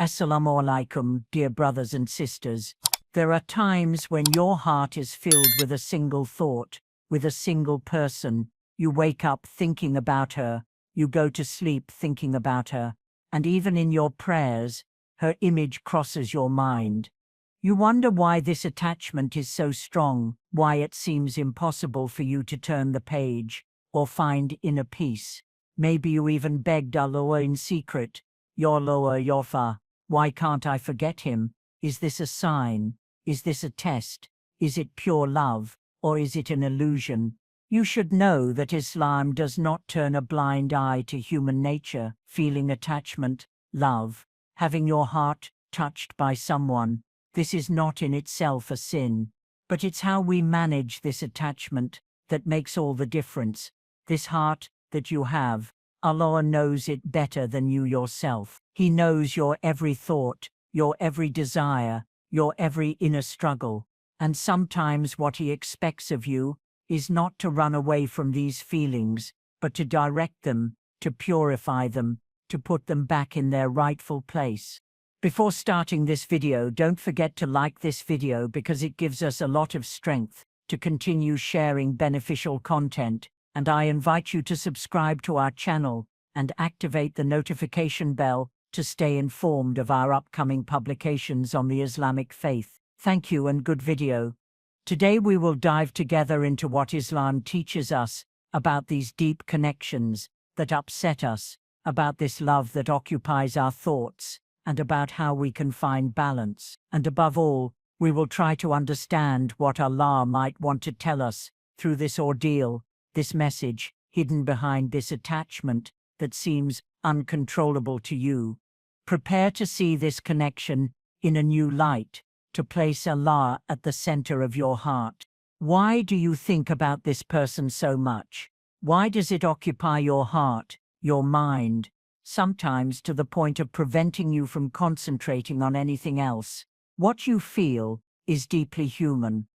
Assalamu alaikum, dear brothers and sisters. There are times when your heart is filled with a single thought, with a single person. You wake up thinking about her, you go to sleep thinking about her, and even in your prayers, her image crosses your mind. You wonder why this attachment is so strong, why it seems impossible for you to turn the page or find inner peace. Maybe you even begged Allah in secret, Ya Allah, Ya Fa, why can't I forget him? Is this a sign? Is this a test? Is it pure love, or is it an illusion? You should know that Islam does not turn a blind eye to human nature, feeling attachment, love, having your heart touched by someone. This is not in itself a sin, but it's how we manage this attachment that makes all the difference. This heart that you have, Allah knows it better than you yourself. He knows your every thought, your every desire, your every inner struggle. And sometimes what He expects of you is not to run away from these feelings, but to direct them, to purify them, to put them back in their rightful place. Before starting this video, don't forget to like this video because it gives us a lot of strength to continue sharing beneficial content, and I invite you to subscribe to our channel and activate the notification bell to stay informed of our upcoming publications on the Islamic faith. Thank you and good video. Today we will dive together into what Islam teaches us about these deep connections that upset us, about this love that occupies our thoughts, and about how we can find balance. And above all, we will try to understand what Allah might want to tell us through this ordeal, this message hidden behind this attachment that seems uncontrollable to you. Prepare to see this connection in a new light, to place Allah at the center of your heart. Why do you think about this person so much? Why does it occupy your heart, your mind, sometimes to the point of preventing you from concentrating on anything else? What you feel is deeply human.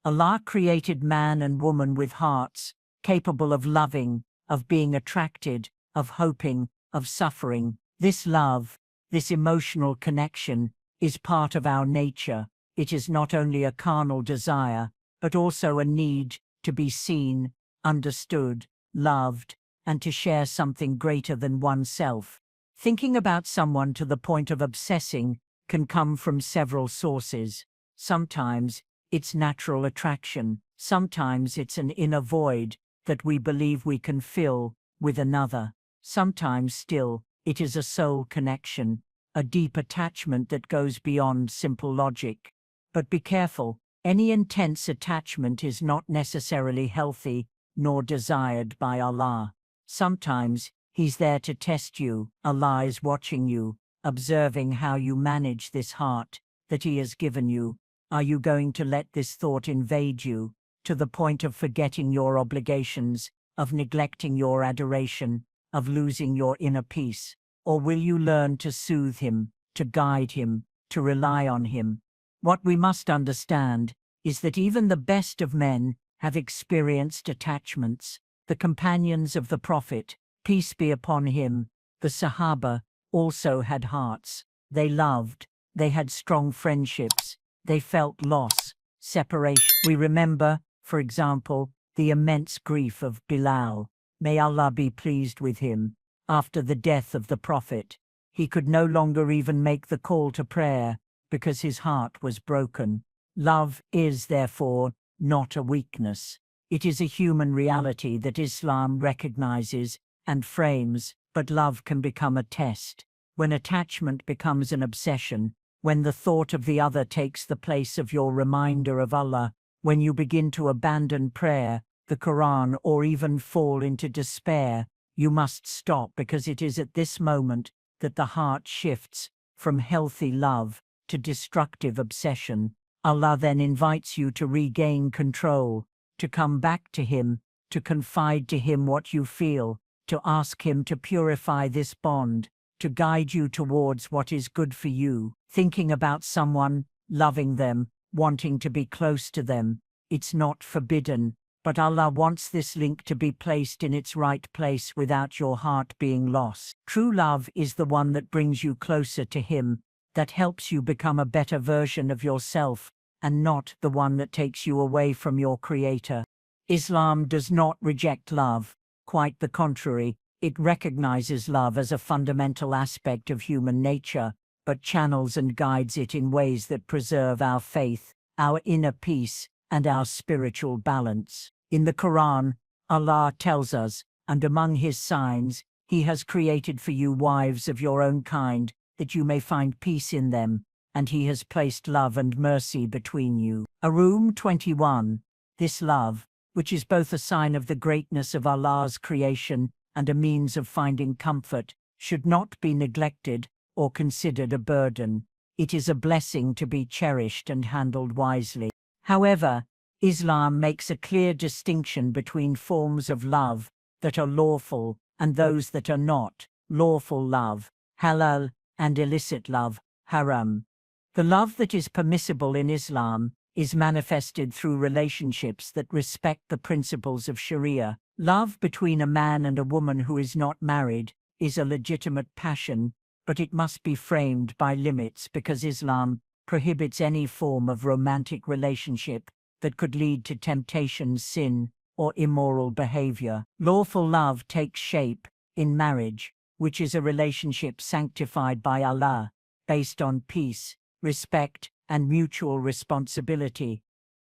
Allah created man and woman with hearts, capable of loving, of being attracted, of hoping, of suffering. This love, this emotional connection, is part of our nature. It is not only a carnal desire, but also a need to be seen, understood, loved, and to share something greater than oneself. Thinking about someone to the point of obsessing can come from several sources. Sometimes it's natural attraction. Sometimes it's an inner void that we believe we can fill with another. Sometimes still, it is a soul connection, a deep attachment that goes beyond simple logic. But be careful, any intense attachment is not necessarily healthy nor desired by Allah. Sometimes He's there to test you. Allah is watching you, observing how you manage this heart that He has given you. Are you going to let this thought invade you to the point of forgetting your obligations, of neglecting your adoration, of losing your inner peace? Or will you learn to soothe him, to guide him, to rely on him? What we must understand is that even the best of men have experienced attachments. The companions of the Prophet, peace be upon him, the Sahaba, also had hearts. They loved, they had strong friendships, they felt loss, separation. We remember, for example, the immense grief of Bilal, may Allah be pleased with him, after the death of the Prophet. He could no longer even make the call to prayer because his heart was broken. Love is, therefore, not a weakness. It is a human reality that Islam recognizes and frames, but love can become a test. When attachment becomes an obsession, when the thought of the other takes the place of your reminder of Allah, when you begin to abandon prayer, the Qur'an, or even fall into despair, you must stop, because it is at this moment that the heart shifts from healthy love to destructive obsession. Allah then invites you to regain control, to come back to Him, to confide to Him what you feel, to ask Him to purify this bond, to guide you towards what is good for you. Thinking about someone, loving them, wanting to be close to them, it's not forbidden, but Allah wants this link to be placed in its right place without your heart being lost. True love is the one that brings you closer to Him, that helps you become a better version of yourself, and not the one that takes you away from your Creator. Islam does not reject love. Quite the contrary, it recognizes love as a fundamental aspect of human nature, but channels and guides it in ways that preserve our faith, our inner peace, and our spiritual balance. In the Qur'an, Allah tells us, and among His signs, He has created for you wives of your own kind, that you may find peace in them, and He has placed love and mercy between you. Arum 21. This love, which is both a sign of the greatness of Allah's creation and a means of finding comfort, should not be neglected or considered a burden. It is a blessing to be cherished and handled wisely. However, Islam makes a clear distinction between forms of love that are lawful and those that are not. Lawful love, halal, and illicit love, haram. The love that is permissible in Islam is manifested through relationships that respect the principles of Sharia. Love between a man and a woman who is not married is a legitimate passion, but it must be framed by limits because Islam prohibits any form of romantic relationship that could lead to temptation, sin, or immoral behavior. Lawful love takes shape in marriage, which is a relationship sanctified by Allah, based on peace, respect, and mutual responsibility.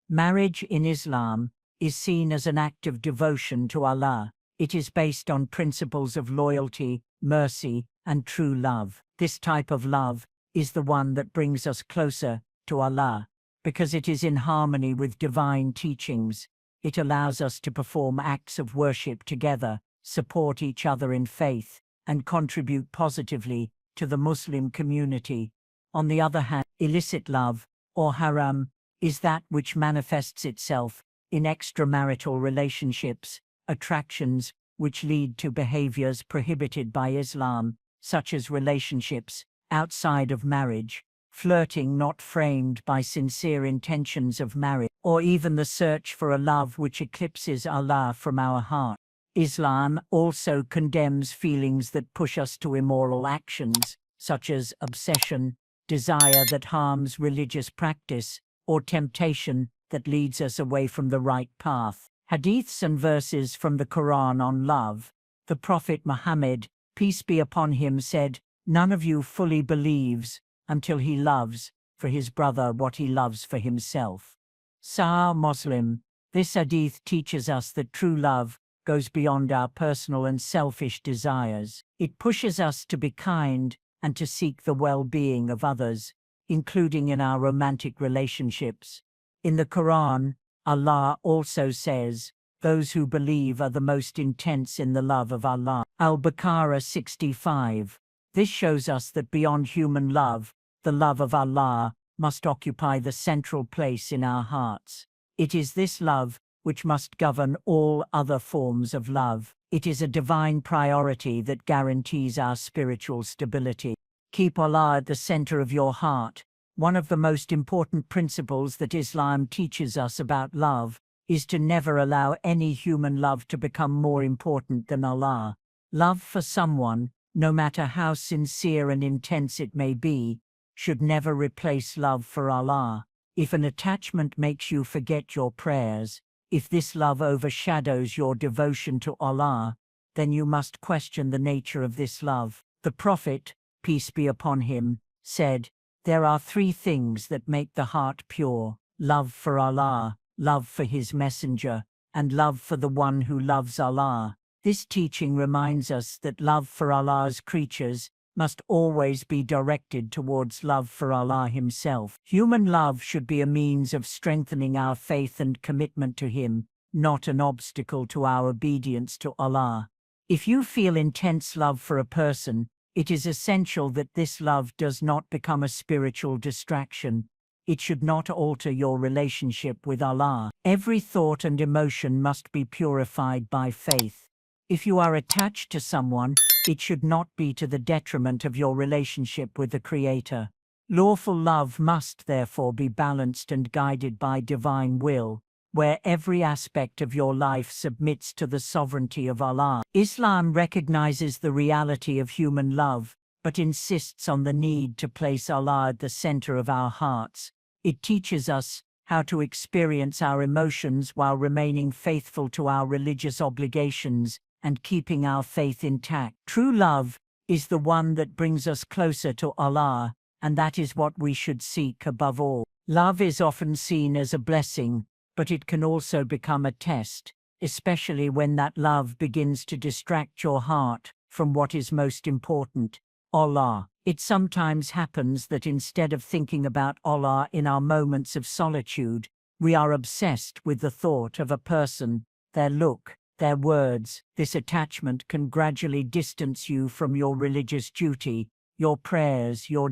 Marriage in Islam is seen as an act of devotion to Allah. It is based on principles of loyalty, mercy, and true love. This type of love is the one that brings us closer to Allah, because it is in harmony with divine teachings. It allows us to perform acts of worship together, support each other in faith, and contribute positively to the Muslim community. On the other hand, illicit love, or haram, is that which manifests itself in extramarital relationships, attractions which lead to behaviors prohibited by Islam, such as relationships outside of marriage, flirting not framed by sincere intentions of marriage, or even the search for a love which eclipses Allah from our heart. Islam also condemns feelings that push us to immoral actions, such as obsession, desire that harms religious practice, or temptation that leads us away from the right path. Hadiths and verses from the Qur'an on love. The Prophet Muhammad, peace be upon him, said, "None of you fully believes until he loves for his brother what he loves for himself." Sahih Muslim. This hadith teaches us that true love goes beyond our personal and selfish desires. It pushes us to be kind and to seek the well-being of others, including in our romantic relationships. In the Quran, Allah also says, "Those who believe are the most intense in the love of Allah." Al-Baqarah 65. This shows us that beyond human love, the love of Allah must occupy the central place in our hearts. It is this love which must govern all other forms of love. It is a divine priority that guarantees our spiritual stability. Keep Allah at the center of your heart. One of the most important principles that Islam teaches us about love is to never allow any human love to become more important than Allah. Love for someone, no matter how sincere and intense it may be, should never replace love for Allah. If an attachment makes you forget your prayers, if this love overshadows your devotion to Allah, then you must question the nature of this love. The Prophet, peace be upon him, said, "There are three things that make the heart pure: love for Allah, love for His Messenger, and love for the one who loves Allah." This teaching reminds us that love for Allah's creatures must always be directed towards love for Allah Himself. Human love should be a means of strengthening our faith and commitment to Him, not an obstacle to our obedience to Allah. If you feel intense love for a person, it is essential that this love does not become a spiritual distraction. It should not alter your relationship with Allah. Every thought and emotion must be purified by faith. If you are attached to someone, it should not be to the detriment of your relationship with the Creator. Lawful love must therefore be balanced and guided by divine will, where every aspect of your life submits to the sovereignty of Allah. Islam recognizes the reality of human love, but insists on the need to place Allah at the center of our hearts. It teaches us how to experience our emotions while remaining faithful to our religious obligations and keeping our faith intact. True love is the one that brings us closer to Allah, and that is what we should seek above all. Love is often seen as a blessing, but it can also become a test, especially when that love begins to distract your heart from what is most important, Allah. It sometimes happens that instead of thinking about Allah in our moments of solitude, we are obsessed with the thought of a person, their look, their words. This attachment can gradually distance you from your religious duty, your prayers, your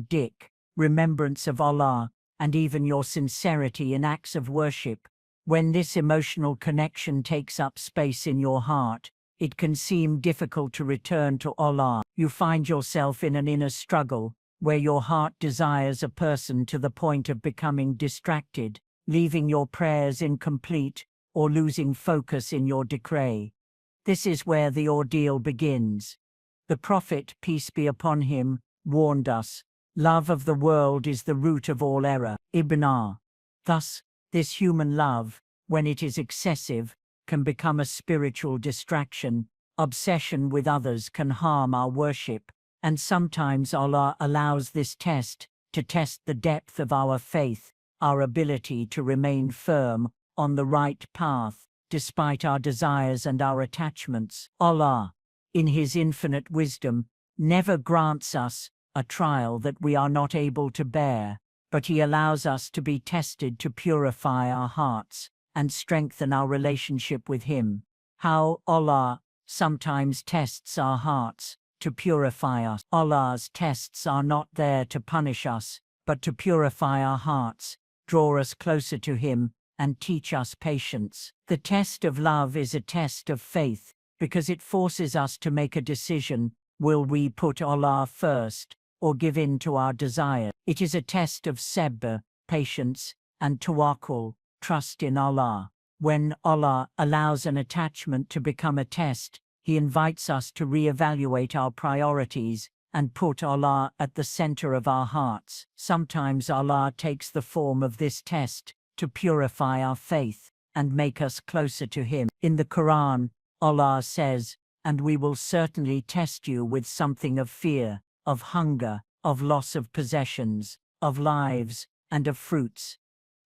remembrance of Allah, and even your sincerity in acts of worship. When this emotional connection takes up space in your heart, it can seem difficult to return to Allah. You find yourself in an inner struggle, where your heart desires a person to the point of becoming distracted, leaving your prayers incomplete, or losing focus in your decree. This is where the ordeal begins. The Prophet, peace be upon him, warned us, "Love of the world is the root of all error." Ibn. Thus, this human love, when it is excessive, can become a spiritual distraction. Obsession with others can harm our worship, and sometimes Allah allows this test to test the depth of our faith, our ability to remain firm on the right path, despite our desires and our attachments. Allah, in His infinite wisdom, never grants us a trial that we are not able to bear, but He allows us to be tested to purify our hearts and strengthen our relationship with Him. How Allah sometimes tests our hearts to purify us. Allah's tests are not there to punish us, but to purify our hearts, draw us closer to Him, and teach us patience. The test of love is a test of faith, because it forces us to make a decision. Will we put Allah first, or give in to our desire? It is a test of sabr, patience, and tawakkul, trust in Allah. When Allah allows an attachment to become a test, He invites us to reevaluate our priorities and put Allah at the center of our hearts. Sometimes Allah takes the form of this test to purify our faith and make us closer to Him. In the Qur'an, Allah says, "And we will certainly test you with something of fear, of hunger, of loss of possessions, of lives, and of fruits.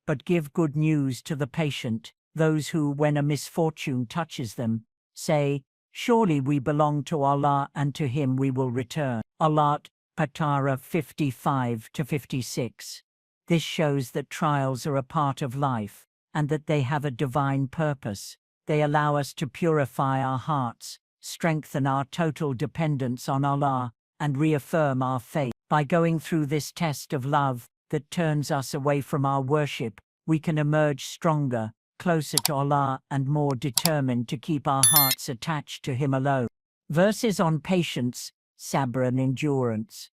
But give good news to the patient, those who, when a misfortune touches them, say, 'Surely we belong to Allah and to Him we will return.'" Al-Baqarah 55-56. This shows that trials are a part of life, and that they have a divine purpose. They allow us to purify our hearts, strengthen our total dependence on Allah, and reaffirm our faith. By going through this test of love that turns us away from our worship, we can emerge stronger, closer to Allah, and more determined to keep our hearts attached to Him alone. Verses on patience, sabr, and endurance.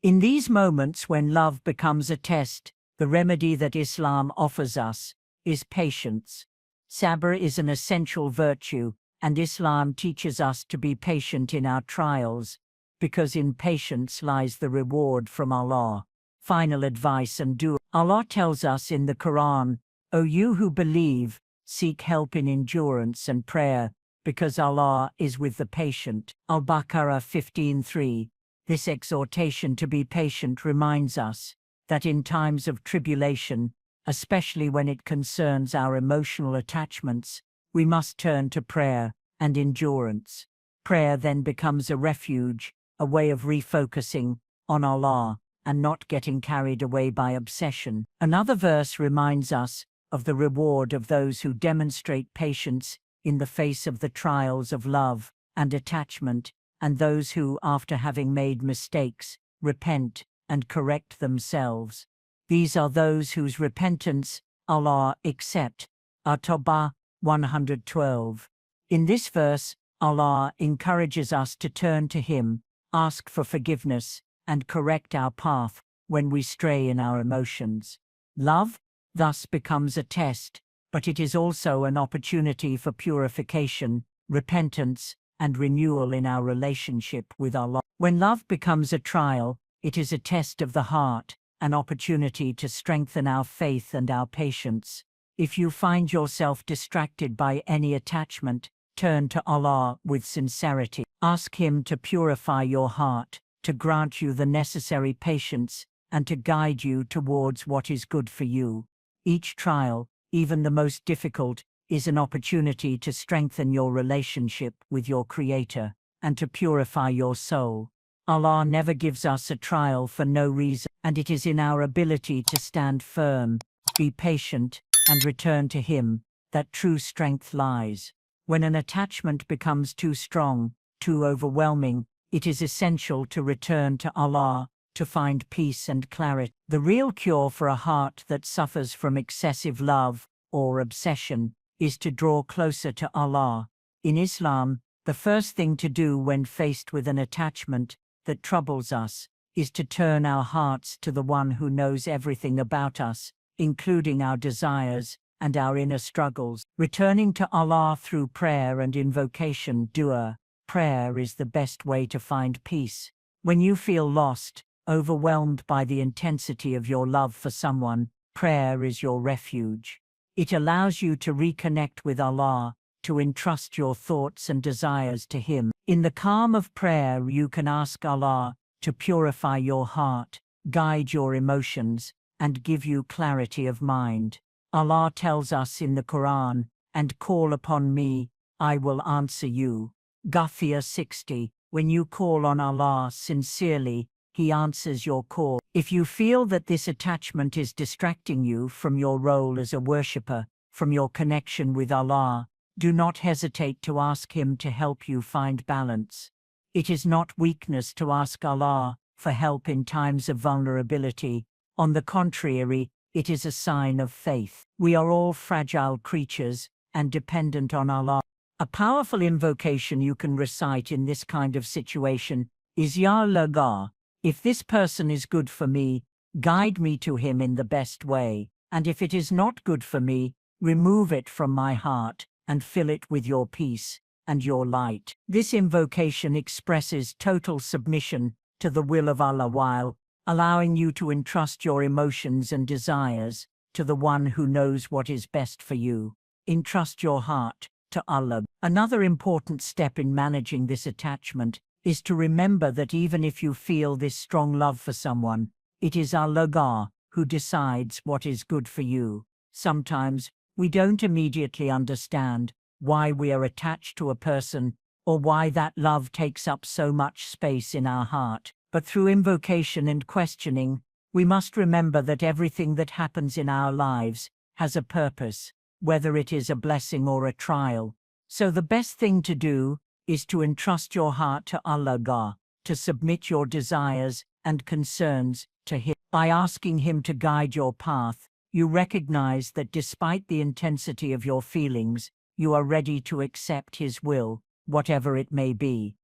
In these moments when love becomes a test, the remedy that Islam offers us is patience. Sabr is an essential virtue, and Islam teaches us to be patient in our trials, because in patience lies the reward from Allah. Final advice and dua. Allah tells us in the Qur'an, "O you who believe, seek help in endurance and prayer, because Allah is with the patient." Al-Baqarah 15:3. This exhortation to be patient reminds us that in times of tribulation, especially when it concerns our emotional attachments, we must turn to prayer and endurance. Prayer then becomes a refuge, a way of refocusing on Allah and not getting carried away by obsession. Another verse reminds us of the reward of those who demonstrate patience in the face of the trials of love and attachment, and those who, after having made mistakes, repent and correct themselves. These are those whose repentance Allah accepts. At-Tawbah 112. In this verse, Allah encourages us to turn to Him, ask for forgiveness, and correct our path when we stray in our emotions. Love, thus, becomes a test, but it is also an opportunity for purification, repentance, and renewal in our relationship with Allah. When love becomes a trial, it is a test of the heart, an opportunity to strengthen our faith and our patience. If you find yourself distracted by any attachment, turn to Allah with sincerity. Ask Him to purify your heart, to grant you the necessary patience, and to guide you towards what is good for you. Each trial, even the most difficult, is an opportunity to strengthen your relationship with your Creator and to purify your soul. Allah never gives us a trial for no reason, and it is in our ability to stand firm, be patient, and return to Him that true strength lies. When an attachment becomes too strong, too overwhelming, it is essential to return to Allah to find peace and clarity. The real cure for a heart that suffers from excessive love or obsession is to draw closer to Allah. In Islam, the first thing to do when faced with an attachment that troubles us is to turn our hearts to the one who knows everything about us, including our desires and our inner struggles. Returning to Allah through prayer and invocation, dua, prayer is the best way to find peace. When you feel lost, overwhelmed by the intensity of your love for someone, prayer is your refuge. It allows you to reconnect with Allah, to entrust your thoughts and desires to Him. In the calm of prayer, you can ask Allah to purify your heart, guide your emotions, and give you clarity of mind. Allah tells us in the Qur'an, "And call upon me, I will answer you." Ghafir 60. When you call on Allah sincerely, He answers your call. If you feel that this attachment is distracting you from your role as a worshipper, from your connection with Allah, do not hesitate to ask Him to help you find balance. It is not weakness to ask Allah for help in times of vulnerability. On the contrary, it is a sign of faith. We are all fragile creatures and dependent on Allah. A powerful invocation you can recite in this kind of situation is Ya Allah. If this person is good for me, guide me to him in the best way, and if it is not good for me, remove it from my heart and fill it with your peace and your light. This invocation expresses total submission to the will of Allah while allowing you to entrust your emotions and desires to the one who knows what is best for you. Entrust your heart to Allah. Another important step in managing this attachment is to remember that even if you feel this strong love for someone, it is Allah who decides what is good for you. Sometimes, we don't immediately understand why we are attached to a person or why that love takes up so much space in our heart. But through invocation and questioning, we must remember that everything that happens in our lives has a purpose, whether it is a blessing or a trial. So the best thing to do is to entrust your heart to Allah, to submit your desires and concerns to Him. By asking Him to guide your path, you recognize that despite the intensity of your feelings, you are ready to accept His will, whatever it may be.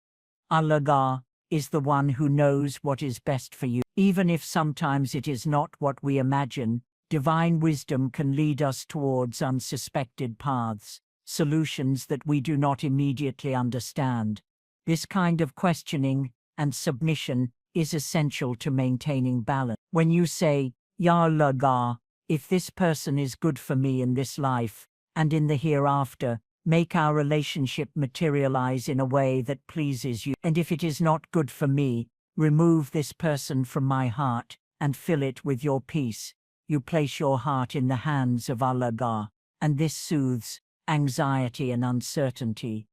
Allah is the one who knows what is best for you. Even if sometimes it is not what we imagine, divine wisdom can lead us towards unsuspected paths, solutions that we do not immediately understand. This kind of questioning and submission is essential to maintaining balance. When you say, Ya Allah, if this person is good for me in this life and in the hereafter, make our relationship materialize in a way that pleases you. And if it is not good for me, remove this person from my heart and fill it with your peace. You place your heart in the hands of Allah, and this soothes anxiety and uncertainty.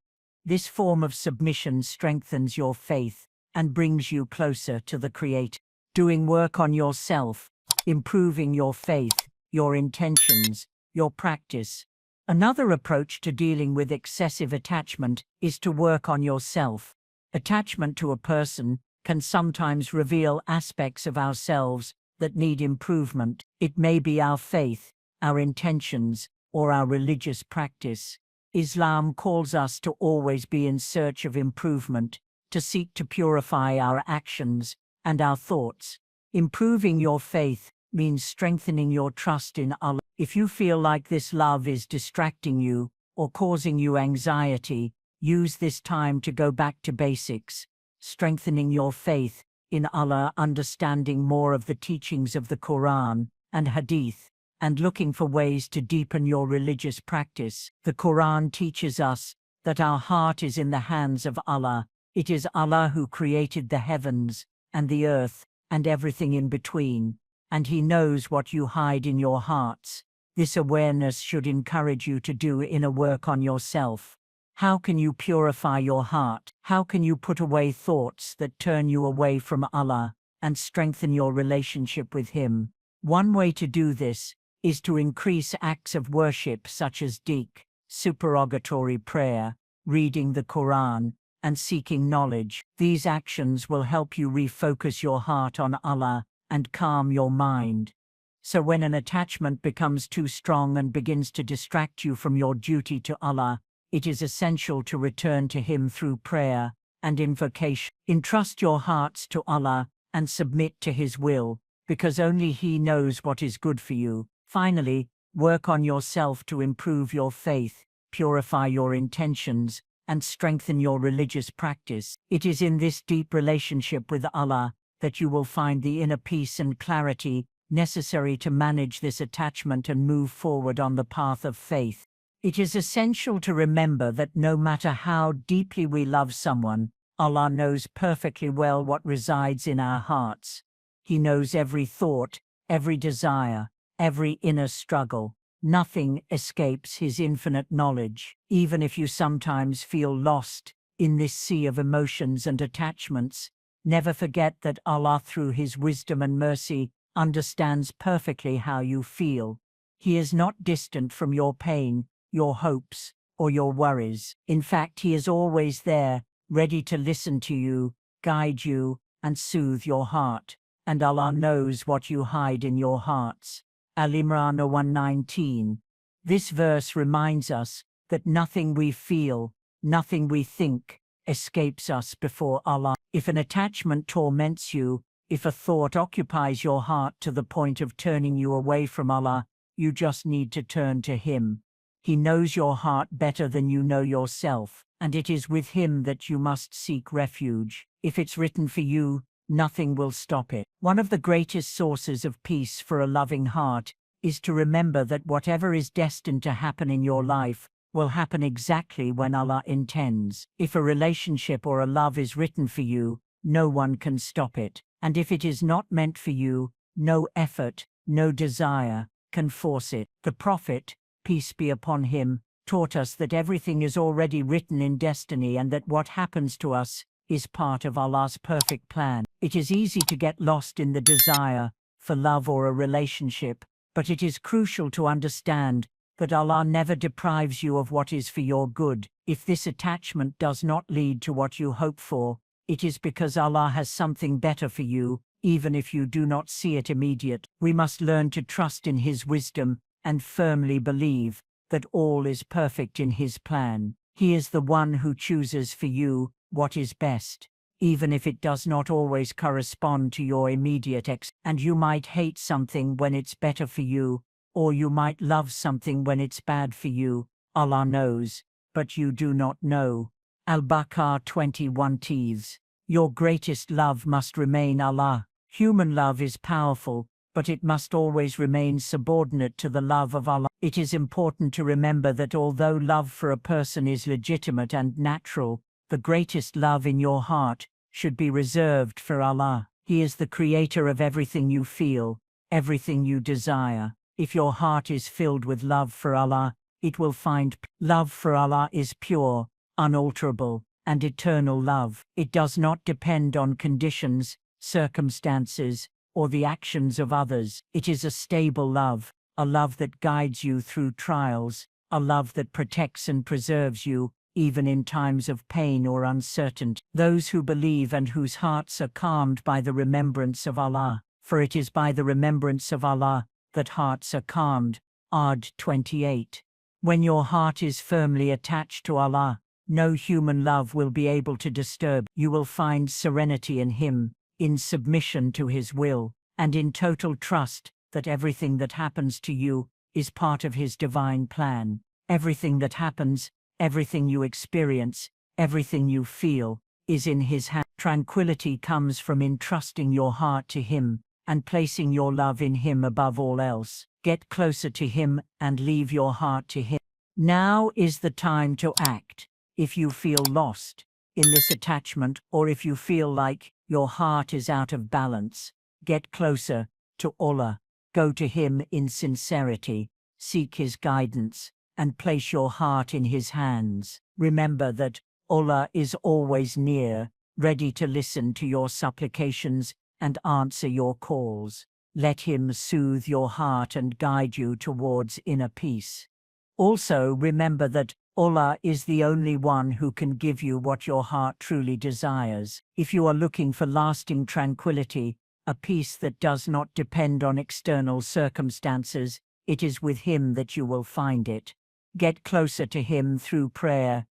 This form of submission strengthens your faith and brings you closer to the Creator. Doing work on yourself, improving your faith, your intentions, your practice. Another approach to dealing with excessive attachment is to work on yourself. Attachment to a person can sometimes reveal aspects of ourselves that need improvement. It may be our faith, our intentions, or our religious practice. Islam calls us to always be in search of improvement, to seek to purify our actions and our thoughts. Improving your faith means strengthening your trust in Allah. If you feel like this love is distracting you or causing you anxiety, Use this time to go back to basics, strengthening your faith in Allah, understanding more of the teachings of the Qur'an and Hadith, and looking for ways to deepen your religious practice. The Qur'an teaches us that our heart is in the hands of Allah. It is Allah who created the heavens and the earth and everything in between, and He knows what you hide in your hearts. This awareness should encourage you to do inner work on yourself. How can you purify your heart? How can you put away thoughts that turn you away from Allah and strengthen your relationship with Him? One way to do this is to increase acts of worship such as dhikr, supererogatory prayer, reading the Qur'an, and seeking knowledge. These actions will help you refocus your heart on Allah and calm your mind. So when an attachment becomes too strong and begins to distract you from your duty to Allah, it is essential to return to Him through prayer and invocation. Entrust your hearts to Allah and submit to His will, because only He knows what is good for you. Finally, work on yourself to improve your faith, purify your intentions, and strengthen your religious practice. It is in this deep relationship with Allah that you will find the inner peace and clarity necessary to manage this attachment and move forward on the path of faith. It is essential to remember that no matter how deeply we love someone, Allah knows perfectly well what resides in our hearts. He knows every thought, every desire, every inner struggle. Nothing escapes His infinite knowledge. Even if you sometimes feel lost in this sea of emotions and attachments, never forget that Allah, through His wisdom and mercy, understands perfectly how you feel. He is not distant from your pain, your hopes, or your worries. In fact, He is always there, ready to listen to you, guide you, and soothe your heart. And Allah knows what you hide in your hearts. Al-Imran 119. This verse reminds us that nothing we feel, nothing we think, escapes us before Allah. If an attachment torments you, if a thought occupies your heart to the point of turning you away from Allah, you just need to turn to Him. He knows your heart better than you know yourself, and it is with Him that you must seek refuge. If it's written for you, nothing will stop it. One of the greatest sources of peace for a loving heart is to remember that whatever is destined to happen in your life will happen exactly when Allah intends. If a relationship or a love is written for you, no one can stop it. And if it is not meant for you, no effort, no desire can force it. The Prophet, peace be upon him, taught us that everything is already written in destiny and that what happens to us is part of Allah's perfect plan. It is easy to get lost in the desire for love or a relationship, but it is crucial to understand that Allah never deprives you of what is for your good. If this attachment does not lead to what you hope for, it is because Allah has something better for you, even if you do not see it immediately. We must learn to trust in His wisdom and firmly believe that all is perfect in His plan. He is the one who chooses for you what is best, even if it does not always correspond to your immediate and you might hate something when it's better for you, or you might love something when it's bad for you. Allah knows, but you do not know. Al-Baqarah 21 Tees. Your greatest love must remain Allah. Human love is powerful, but it must always remain subordinate to the love of Allah. It is important to remember that although love for a person is legitimate and natural, the greatest love in your heart should be reserved for Allah. He is the creator of everything you feel, everything you desire. If your heart is filled with love for Allah, it will find love for Allah is pure, unalterable, and eternal love. It does not depend on conditions, circumstances, or the actions of others. It is a stable love, a love that guides you through trials, a love that protects and preserves you, even in times of pain or uncertainty. Those who believe and whose hearts are calmed by the remembrance of Allah, for it is by the remembrance of Allah that hearts are calmed. Ad 28. When your heart is firmly attached to Allah, no human love will be able to disturb. You will find serenity in Him, in submission to His will, and in total trust that everything that happens to you is part of His divine plan. Everything that happens, everything you experience, Everything you feel is in his hand. Tranquility comes from entrusting your heart to him and placing your love in him above all else. Get closer to him and leave your heart to him. Now is the time to act. If you feel lost in this attachment, or if you feel like your heart is out of balance, get closer to Allah. Go to him in sincerity, seek his guidance, and place your heart in his hands. Remember that Allah is always near, ready to listen to your supplications and answer your calls. Let him soothe your heart and guide you towards inner peace. Also, remember that Allah is the only one who can give you what your heart truly desires. If you are looking for lasting tranquility, a peace that does not depend on external circumstances, it is with him that you will find it. Get closer to him through prayer,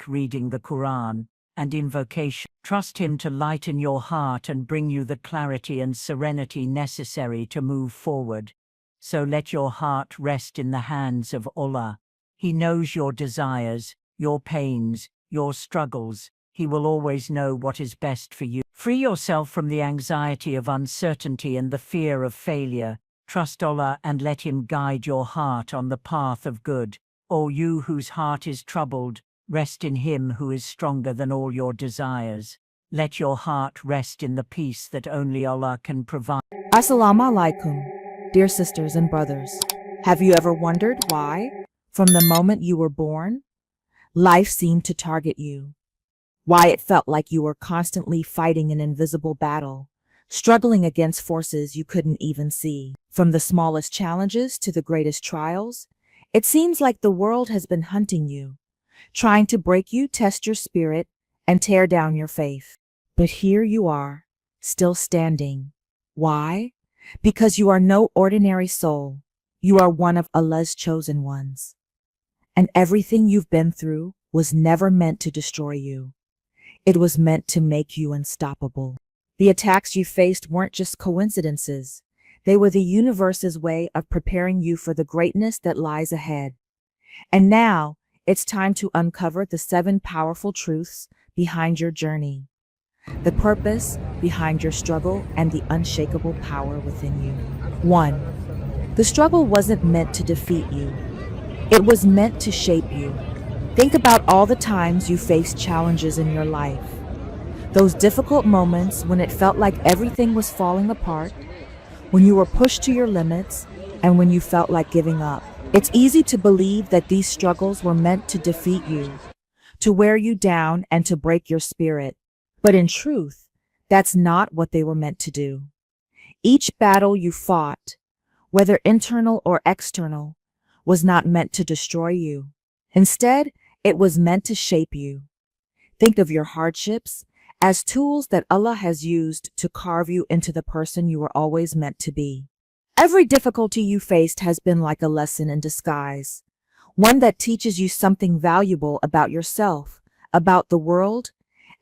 reading the Qur'an, and invocation. Trust him to lighten your heart and bring you the clarity and serenity necessary to move forward. So let your heart rest in the hands of Allah. He knows your desires, your pains, your struggles. He will always know what is best for you. Free yourself from the anxiety of uncertainty and the fear of failure. Trust Allah and let him guide your heart on the path of good. O you whose heart is troubled, rest in him who is stronger than all your desires. Let your heart rest in the peace that only Allah can provide. Assalamu alaikum, dear sisters and brothers. Have you ever wondered why, from the moment you were born, life seemed to target you? Why it felt like you were constantly fighting an invisible battle, struggling against forces you couldn't even see? From the smallest challenges to the greatest trials, it seems like the world has been hunting you, trying to break you, test your spirit, and tear down your faith. But here you are, still standing. Why? Because you are no ordinary soul. You are one of Allah's chosen ones. And everything you've been through was never meant to destroy you. It was meant to make you unstoppable. The attacks you faced weren't just coincidences. They were the universe's way of preparing you for the greatness that lies ahead. And now, it's time to uncover the 7 powerful truths behind your journey, the purpose behind your struggle, and the unshakable power within you. 1. The struggle wasn't meant to defeat you. It was meant to shape you. Think about all the times you faced challenges in your life. Those difficult moments when it felt like everything was falling apart, when you were pushed to your limits, and when you felt like giving up. It's easy to believe that these struggles were meant to defeat you, to wear you down, and to break your spirit. But in truth, that's not what they were meant to do. Each battle you fought, whether internal or external, was not meant to destroy you. Instead, it was meant to shape you. Think of your hardships as tools that Allah has used to carve you into the person you were always meant to be. Every difficulty you faced has been like a lesson in disguise, one that teaches you something valuable about yourself, about the world,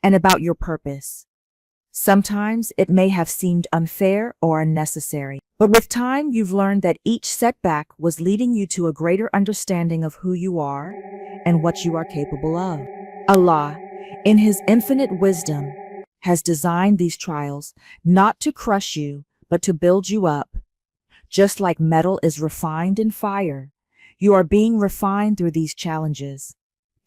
and about your purpose. Sometimes it may have seemed unfair or unnecessary, but with time you've learned that each setback was leading you to a greater understanding of who you are and what you are capable of. Allah, in His infinite wisdom, has designed these trials not to crush you, but to build you up. Just like metal is refined in fire, you are being refined through these challenges.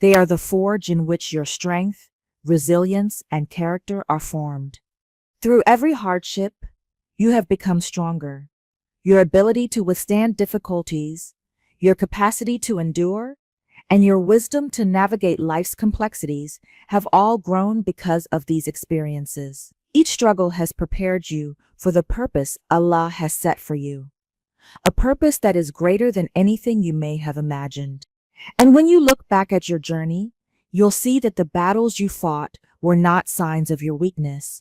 They are the forge in which your strength, resilience, and character are formed. Through every hardship, you have become stronger. Your ability to withstand difficulties, your capacity to endure, and your wisdom to navigate life's complexities have all grown because of these experiences. Each struggle has prepared you for the purpose Allah has set for you, a purpose that is greater than anything you may have imagined. And when you look back at your journey, you'll see that the battles you fought were not signs of your weakness,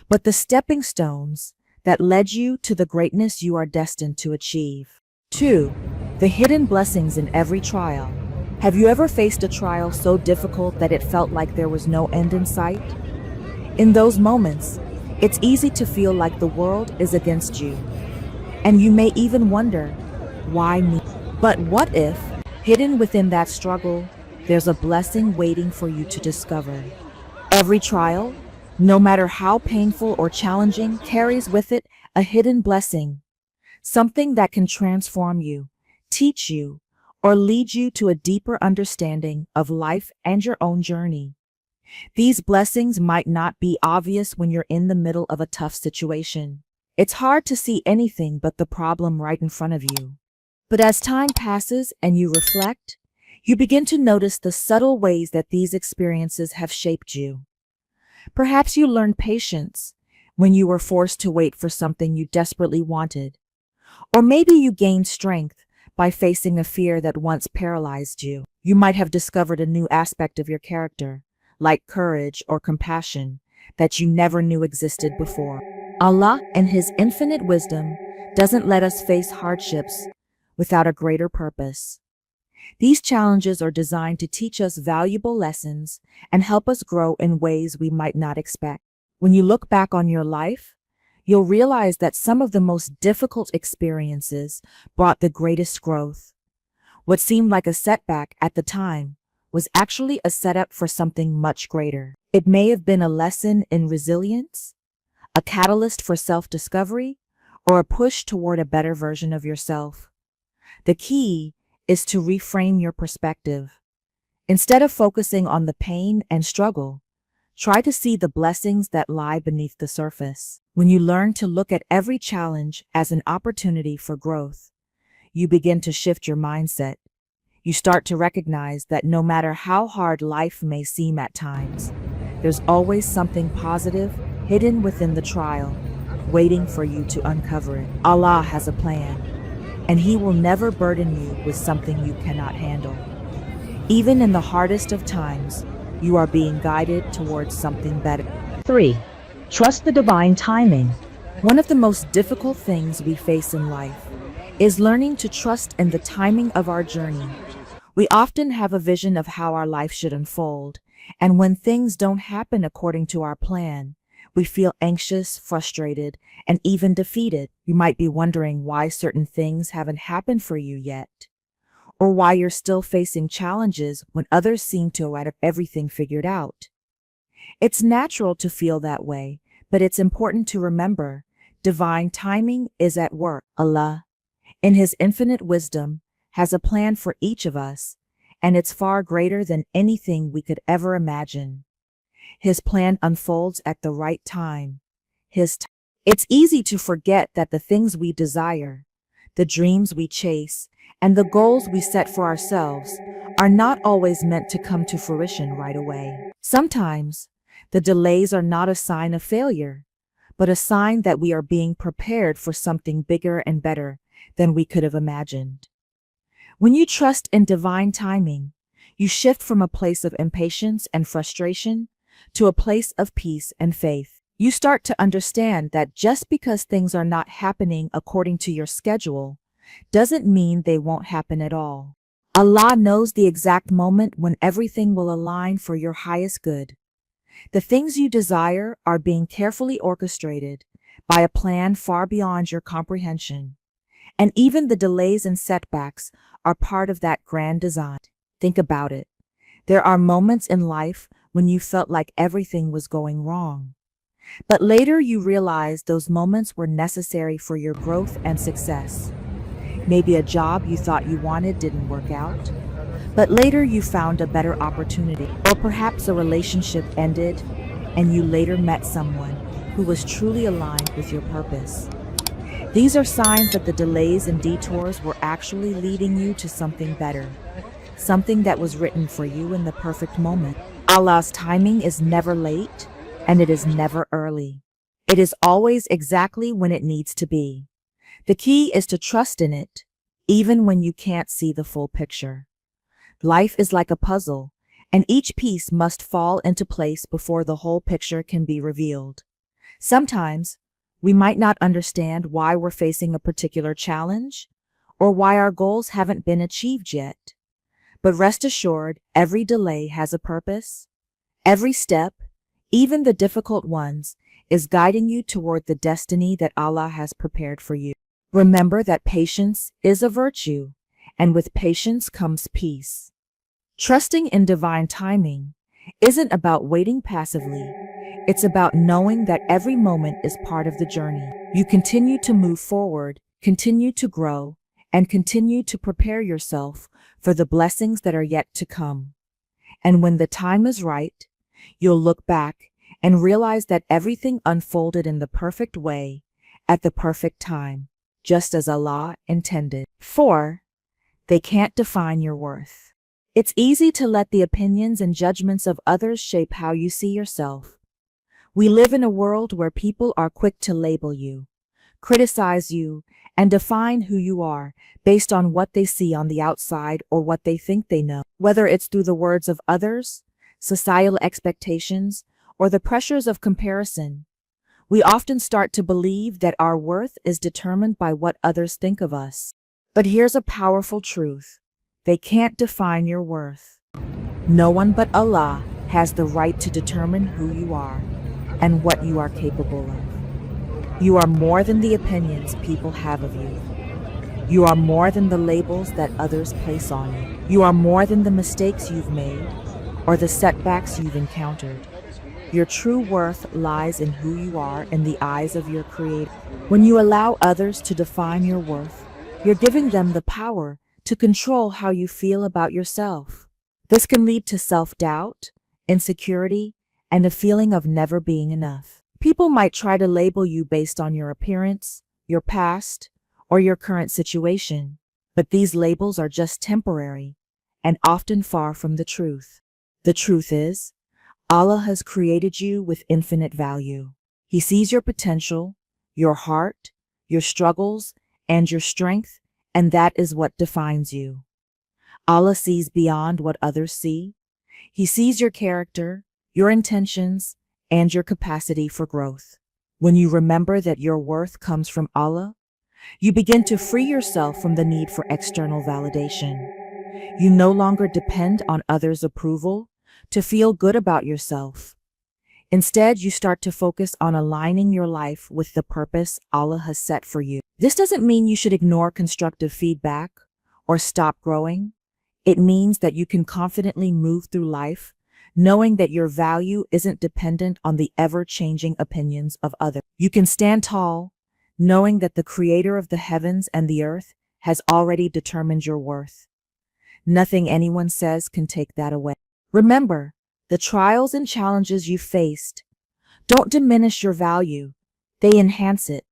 but the stepping stones that led you to the greatness you are destined to achieve. 2. The hidden blessings in every trial. Have you ever faced a trial so difficult that it felt like there was no end in sight? In those moments, it's easy to feel like the world is against you, and you may even wonder, why me? But what if, hidden within that struggle, there's a blessing waiting for you to discover. Every trial, no matter how painful or challenging, carries with it a hidden blessing, something that can transform you, teach you, or lead you to a deeper understanding of life and your own journey. These blessings might not be obvious when you're in the middle of a tough situation. It's hard to see anything but the problem right in front of you. But as time passes and you reflect, you begin to notice the subtle ways that these experiences have shaped you. Perhaps you learned patience when you were forced to wait for something you desperately wanted. Or maybe you gained strength by facing a fear that once paralyzed you. You might have discovered a new aspect of your character, like courage or compassion, that you never knew existed before. Allah, in His infinite wisdom, doesn't let us face hardships without a greater purpose. These challenges are designed to teach us valuable lessons and help us grow in ways we might not expect. When you look back on your life, you'll realize that some of the most difficult experiences brought the greatest growth. What seemed like a setback at the time was actually a setup for something much greater. It may have been a lesson in resilience, a catalyst for self-discovery, or a push toward a better version of yourself. The key is to reframe your perspective. Instead of focusing on the pain and struggle, try to see the blessings that lie beneath the surface. When you learn to look at every challenge as an opportunity for growth, you begin to shift your mindset. You start to recognize that no matter how hard life may seem at times, there's always something positive hidden within the trial, waiting for you to uncover it. Allah has a plan, and He will never burden you with something you cannot handle. Even in the hardest of times, you are being guided towards something better. 3. Trust the divine timing. One of the most difficult things we face in life is learning to trust in the timing of our journey. We often have a vision of how our life should unfold, and when things don't happen according to our plan, we feel anxious, frustrated, and even defeated. You might be wondering why certain things haven't happened for you yet, or why you're still facing challenges when others seem to have everything figured out. It's natural to feel that way, but it's important to remember, divine timing is at work. Allah, in His infinite wisdom, has a plan for each of us, and it's far greater than anything we could ever imagine. His plan unfolds at the right time. It's easy to forget that the things we desire, the dreams we chase, and the goals we set for ourselves are not always meant to come to fruition right away. Sometimes, the delays are not a sign of failure, but a sign that we are being prepared for something bigger and better than we could have imagined. When you trust in divine timing, you shift from a place of impatience and frustration to a place of peace and faith. You start to understand that just because things are not happening according to your schedule doesn't mean they won't happen at all. Allah knows the exact moment when everything will align for your highest good. The things you desire are being carefully orchestrated by a plan far beyond your comprehension. And even the delays and setbacks are part of that grand design. Think about it. There are moments in life when you felt like everything was going wrong. But later you realized those moments were necessary for your growth and success. Maybe a job you thought you wanted didn't work out, but later you found a better opportunity. Or perhaps a relationship ended and you later met someone who was truly aligned with your purpose. These are signs that the delays and detours were actually leading you to something better, something that was written for you in the perfect moment. Allah's timing is never late, and it is never early. It is always exactly when it needs to be. The key is to trust in it, even when you can't see the full picture. Life is like a puzzle, and each piece must fall into place before the whole picture can be revealed. Sometimes, we might not understand why we're facing a particular challenge, or why our goals haven't been achieved yet. But rest assured, every delay has a purpose. Every step, even the difficult ones, is guiding you toward the destiny that Allah has prepared for you. Remember that patience is a virtue, and with patience comes peace. Trusting in divine timing isn't about waiting passively. It's about knowing that every moment is part of the journey. You continue to move forward, continue to grow, and continue to prepare yourself for the blessings that are yet to come. And when the time is right, you'll look back and realize that everything unfolded in the perfect way at the perfect time, just as Allah intended. 4. They can't define your worth. It's easy to let the opinions and judgments of others shape how you see yourself. We live in a world where people are quick to label you, criticize you, and define who you are based on what they see on the outside or what they think they know. Whether it's through the words of others, societal expectations, or the pressures of comparison, we often start to believe that our worth is determined by what others think of us. But here's a powerful truth. They can't define your worth. No one but Allah has the right to determine who you are and what you are capable of. You are more than the opinions people have of you. You are more than the labels that others place on you. You are more than the mistakes you've made or the setbacks you've encountered. Your true worth lies in who you are in the eyes of your Creator. When you allow others to define your worth, you're giving them the power to control how you feel about yourself. This can lead to self-doubt, insecurity, and a feeling of never being enough. People might try to label you based on your appearance, your past, or your current situation, but these labels are just temporary and often far from the truth. The truth is, Allah has created you with infinite value. He sees your potential, your heart, your struggles, and your strength, and that is what defines you. Allah sees beyond what others see. He sees your character, your intentions, and your capacity for growth. When you remember that your worth comes from Allah, you begin to free yourself from the need for external validation. You no longer depend on others' approval to feel good about yourself. Instead, you start to focus on aligning your life with the purpose Allah has set for you. This doesn't mean you should ignore constructive feedback or stop growing. It means that you can confidently move through life, knowing that your value isn't dependent on the ever-changing opinions of others. You can stand tall, knowing that the Creator of the heavens and the earth has already determined your worth. Nothing anyone says can take that away. Remember, the trials and challenges you faced don't diminish your value, they enhance it.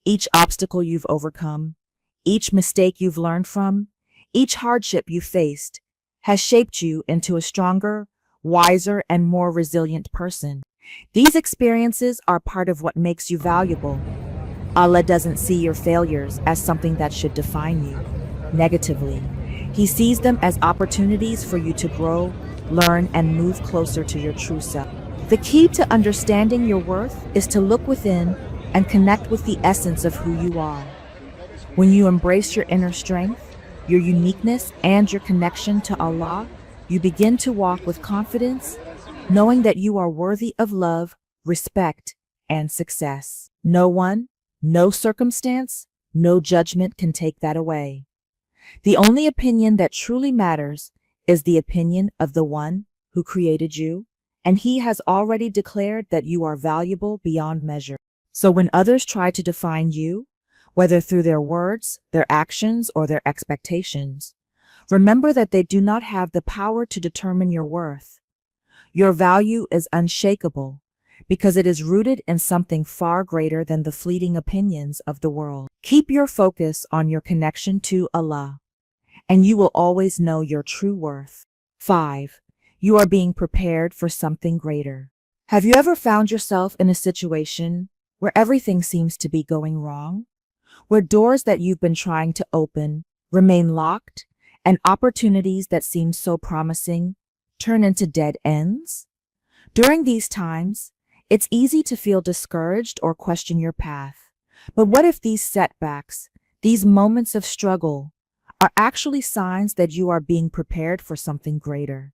Each obstacle you've overcome, each mistake you've learned from, each hardship you faced has shaped you into a stronger, wiser, and more resilient person. These experiences are part of what makes you valuable. Allah doesn't see your failures as something that should define you negatively. He sees them as opportunities for you to grow, learn, and move closer to your true self. The key to understanding your worth is to look within and connect with the essence of who you are. When you embrace your inner strength, your uniqueness, and your connection to Allah, you begin to walk with confidence, knowing that you are worthy of love, respect, and success. No one, no circumstance, no judgment can take that away. The only opinion that truly matters is the opinion of the one who created you, and He has already declared that you are valuable beyond measure. So when others try to define you, whether through their words, their actions, or their expectations, remember that they do not have the power to determine your worth. Your value is unshakable because it is rooted in something far greater than the fleeting opinions of the world. Keep your focus on your connection to Allah, and you will always know your true worth. 5. You are being prepared for something greater. Have you ever found yourself in a situation where everything seems to be going wrong? Where doors that you've been trying to open remain locked, and opportunities that seem so promising turn into dead ends? During these times, it's easy to feel discouraged or question your path. But what if these setbacks, these moments of struggle, are actually signs that you are being prepared for something greater?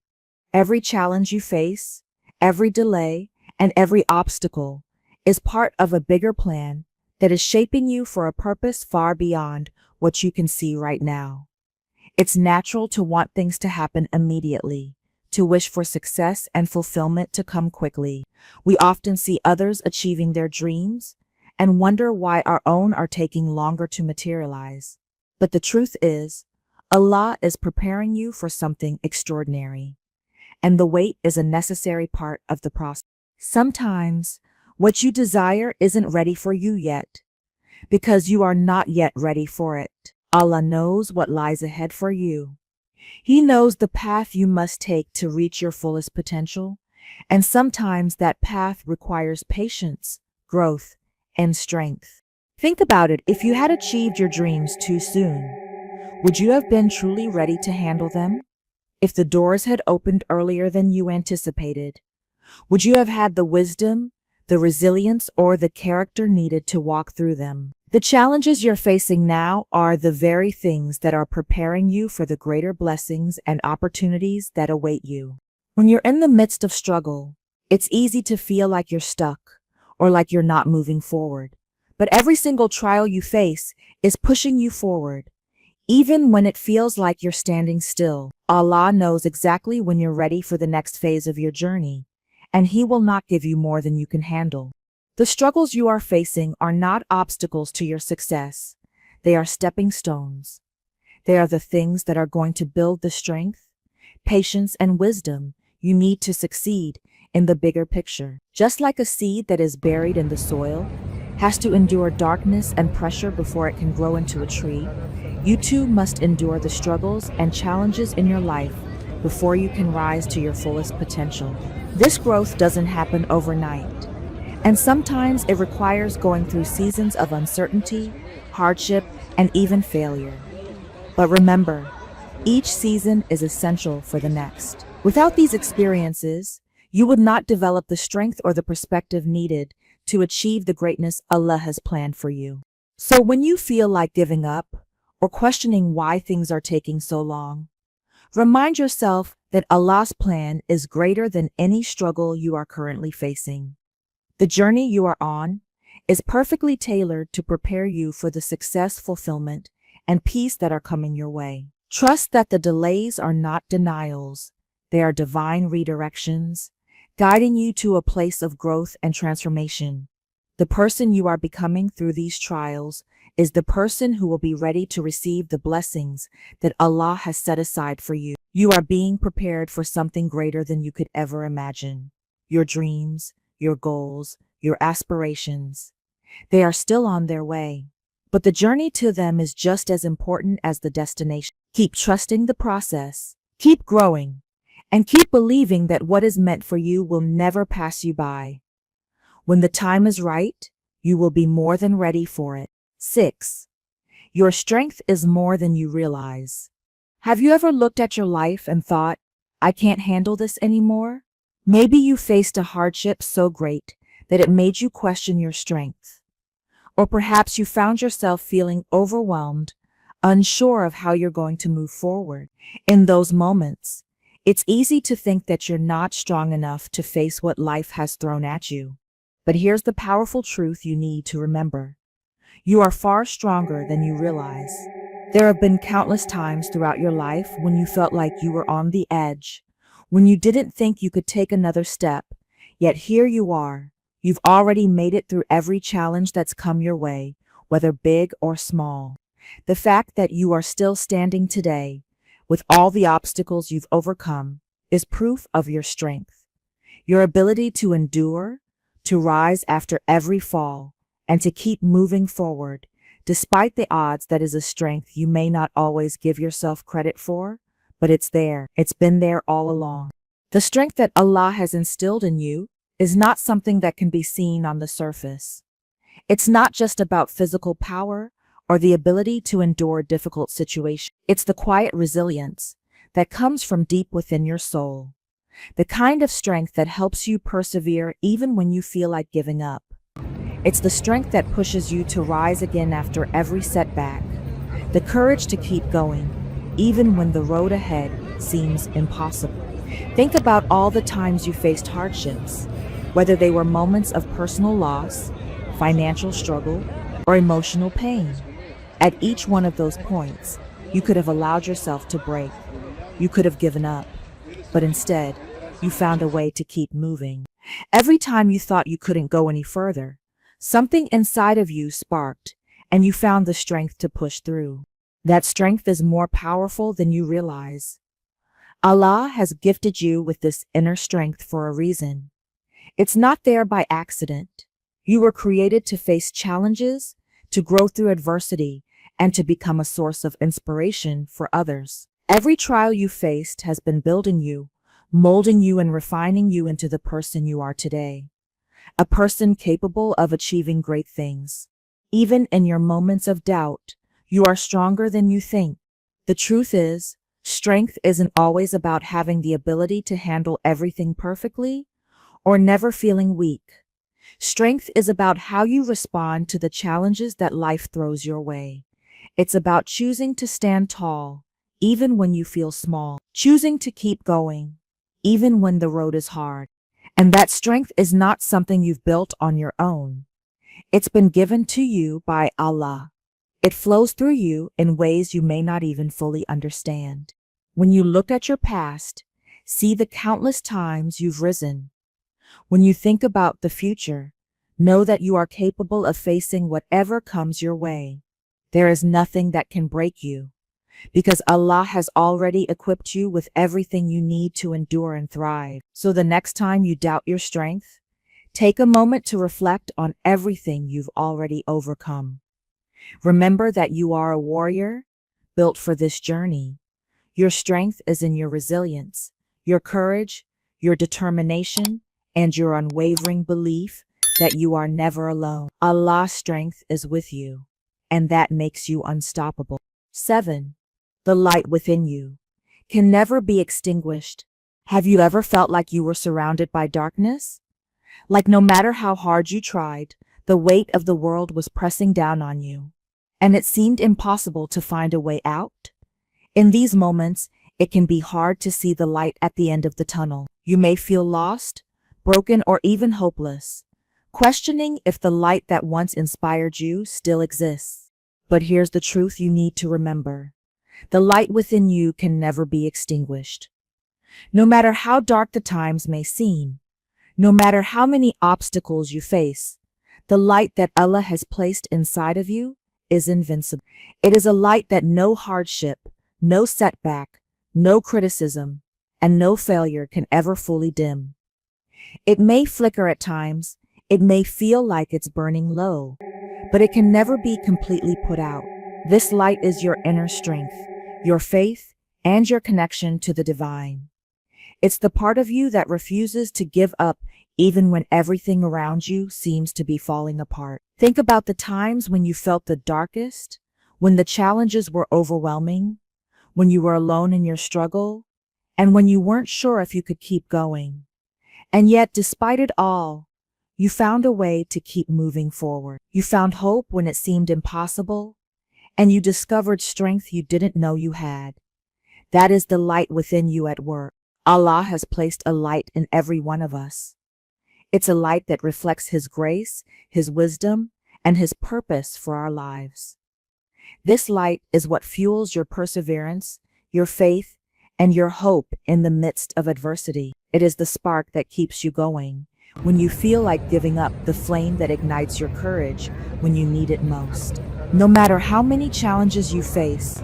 Every challenge you face, every delay, and every obstacle is part of a bigger plan that is shaping you for a purpose far beyond what you can see right now. It's natural to want things to happen immediately, to wish for success and fulfillment to come quickly. We often see others achieving their dreams and wonder why our own are taking longer to materialize. But the truth is, Allah is preparing you for something extraordinary, and the wait is a necessary part of the process. Sometimes, what you desire isn't ready for you yet, because you are not yet ready for it. Allah knows what lies ahead for you. He knows the path you must take to reach your fullest potential, and sometimes that path requires patience, growth, and strength. Think about it. If you had achieved your dreams too soon, would you have been truly ready to handle them? If the doors had opened earlier than you anticipated, would you have had the wisdom, the resilience, or the character needed to walk through them? The challenges you're facing now are the very things that are preparing you for the greater blessings and opportunities that await you. When you're in the midst of struggle, it's easy to feel like you're stuck or like you're not moving forward. But every single trial you face is pushing you forward. Even when it feels like you're standing still, Allah knows exactly when you're ready for the next phase of your journey, and He will not give you more than you can handle. The struggles you are facing are not obstacles to your success. They are stepping stones. They are the things that are going to build the strength, patience, and wisdom you need to succeed in the bigger picture. Just like a seed that is buried in the soil has to endure darkness and pressure before it can grow into a tree, you too must endure the struggles and challenges in your life before you can rise to your fullest potential. This growth doesn't happen overnight, and sometimes it requires going through seasons of uncertainty, hardship, and even failure. But remember, each season is essential for the next. Without these experiences, you would not develop the strength or the perspective needed to achieve the greatness Allah has planned for you. So when you feel like giving up or questioning why things are taking so long, remind yourself that Allah's plan is greater than any struggle you are currently facing. The journey you are on is perfectly tailored to prepare you for the success, fulfillment, and peace that are coming your way. Trust that the delays are not denials. They are divine redirections, guiding you to a place of growth and transformation. The person you are becoming through these trials is the person who will be ready to receive the blessings that Allah has set aside for you. You are being prepared for something greater than you could ever imagine. Your dreams, your goals, your aspirations, they are still on their way, but the journey to them is just as important as the destination. Keep trusting the process, keep growing, and keep believing that what is meant for you will never pass you by. When the time is right, you will be more than ready for it. 6. Your strength is more than you realize. Have you ever looked at your life and thought, I can't handle this anymore? Maybe you faced a hardship so great that it made you question your strength. Or perhaps you found yourself feeling overwhelmed, unsure of how you're going to move forward. In those moments, it's easy to think that you're not strong enough to face what life has thrown at you. But here's the powerful truth you need to remember. You are far stronger than you realize. There have been countless times throughout your life when you felt like you were on the edge, when you didn't think you could take another step, yet here you are. You've already made it through every challenge that's come your way, whether big or small. The fact that you are still standing today, with all the obstacles you've overcome, is proof of your strength. Your ability to endure, to rise after every fall, and to keep moving forward, despite the odds, that is a strength you may not always give yourself credit for, but it's there. It's been there all along. The strength that Allah has instilled in you is not something that can be seen on the surface. It's not just about physical power or the ability to endure difficult situations. It's the quiet resilience that comes from deep within your soul, the kind of strength that helps you persevere even when you feel like giving up. It's the strength that pushes you to rise again after every setback, the courage to keep going, even when the road ahead seems impossible. Think about all the times you faced hardships, whether they were moments of personal loss, financial struggle, or emotional pain. At each one of those points, You could have allowed yourself to break. You could have given up. But instead, you found a way to keep moving. Every time you thought you couldn't go any further, something inside of you sparked, and you found the strength to push through. That strength is more powerful than you realize. Allah has gifted you with this inner strength for a reason. It's not there by accident. You were created to face challenges, to grow through adversity, and to become a source of inspiration for others. Every trial you faced has been building you, molding you and refining you into the person you are today. A person capable of achieving great things. Even in your moments of doubt, you are stronger than you think. The truth is, strength isn't always about having the ability to handle everything perfectly or never feeling weak. Strength is about how you respond to the challenges that life throws your way. It's about choosing to stand tall, even when you feel small, choosing to keep going, even when the road is hard. And that strength is not something you've built on your own. It's been given to you by Allah. It flows through you in ways you may not even fully understand. When you look at your past, see the countless times you've risen. When you think about the future, know that you are capable of facing whatever comes your way. There is nothing that can break you, because Allah has already equipped you with everything you need to endure and thrive. So the next time you doubt your strength, take a moment to reflect on everything you've already overcome. Remember that you are a warrior, built for this journey. Your strength is in your resilience, your courage, your determination, and your unwavering belief that you are never alone. Allah's strength is with you, and that makes you unstoppable. 7. The light within you can never be extinguished. Have you ever felt like you were surrounded by darkness? Like no matter how hard you tried, the weight of the world was pressing down on you, and it seemed impossible to find a way out? In these moments, it can be hard to see the light at the end of the tunnel. You may feel lost, broken, or even hopeless, questioning if the light that once inspired you still exists. But here's the truth you need to remember. The light within you can never be extinguished. No matter how dark the times may seem, no matter how many obstacles you face, the light that Allah has placed inside of you is invincible. It is a light that no hardship, no setback, no criticism, and no failure can ever fully dim. It may flicker at times, it may feel like it's burning low, but it can never be completely put out. This light is your inner strength, your faith, and your connection to the divine. It's the part of you that refuses to give up even when everything around you seems to be falling apart. Think about the times when you felt the darkest, when the challenges were overwhelming, when you were alone in your struggle, and when you weren't sure if you could keep going. And yet, despite it all, you found a way to keep moving forward. You found hope when it seemed impossible, and you discovered strength you didn't know you had. That is the light within you at work. Allah has placed a light in every one of us. It's a light that reflects His grace, His wisdom, and His purpose for our lives. This light is what fuels your perseverance, your faith, and your hope in the midst of adversity. It is the spark that keeps you going when you feel like giving up, the flame that ignites your courage when you need it most. No matter how many challenges you face,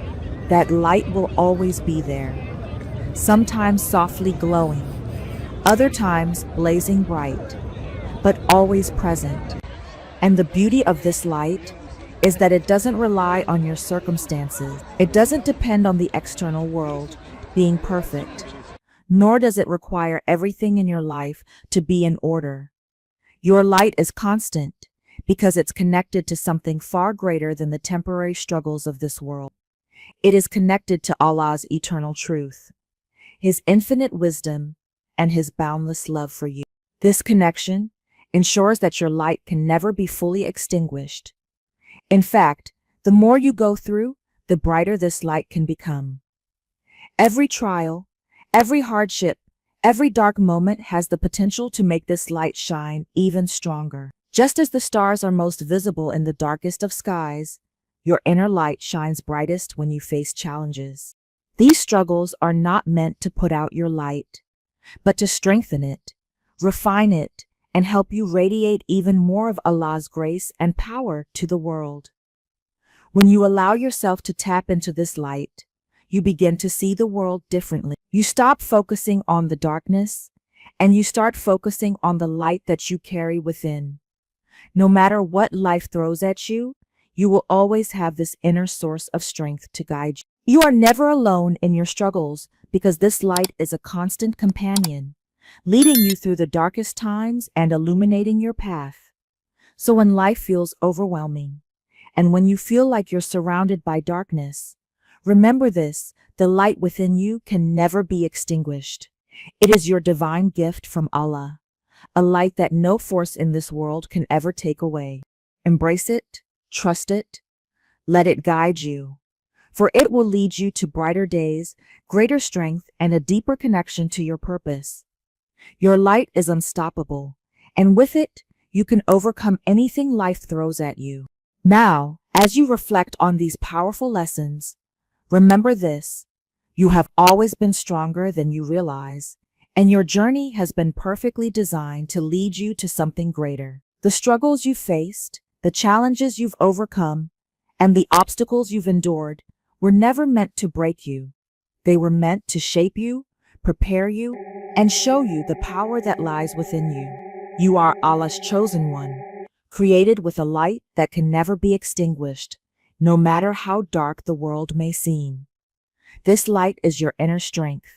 that light will always be there. Sometimes softly glowing, other times blazing bright, but always present. And the beauty of this light is that it doesn't rely on your circumstances. It doesn't depend on the external world being perfect, nor does it require everything in your life to be in order. Your light is constant because it's connected to something far greater than the temporary struggles of this world. It is connected to Allah's eternal truth, His infinite wisdom, and His boundless love for you. This connection ensures that your light can never be fully extinguished. In fact, the more you go through, the brighter this light can become. Every trial, every hardship, every dark moment has the potential to make this light shine even stronger. Just as the stars are most visible in the darkest of skies, Your inner light shines brightest when you face challenges. These struggles are not meant to put out your light, but to strengthen it, refine it, and help you radiate even more of Allah's grace and power to the world. When you allow yourself to tap into this light, you begin to see the world differently. You stop focusing on the darkness, and you start focusing on the light that you carry within. No matter what life throws at you, you will always have this inner source of strength to guide you. You are never alone in your struggles because this light is a constant companion, leading you through the darkest times and illuminating your path. So when life feels overwhelming, and when you feel like you're surrounded by darkness, remember this: the light within you can never be extinguished. It is your divine gift from Allah, a light that no force in this world can ever take away. Embrace it, trust it, let it guide you, for it will lead you to brighter days, greater strength, and a deeper connection to your purpose. Your light is unstoppable, and with it, you can overcome anything life throws at you. Now, as you reflect on these powerful lessons, remember this: you have always been stronger than you realize, and your journey has been perfectly designed to lead you to something greater. The struggles you faced, the challenges you've overcome, and the obstacles you've endured were never meant to break you. They were meant to shape you, prepare you, and show you the power that lies within you. You are Allah's chosen one, created with a light that can never be extinguished, no matter how dark the world may seem. This light is your inner strength,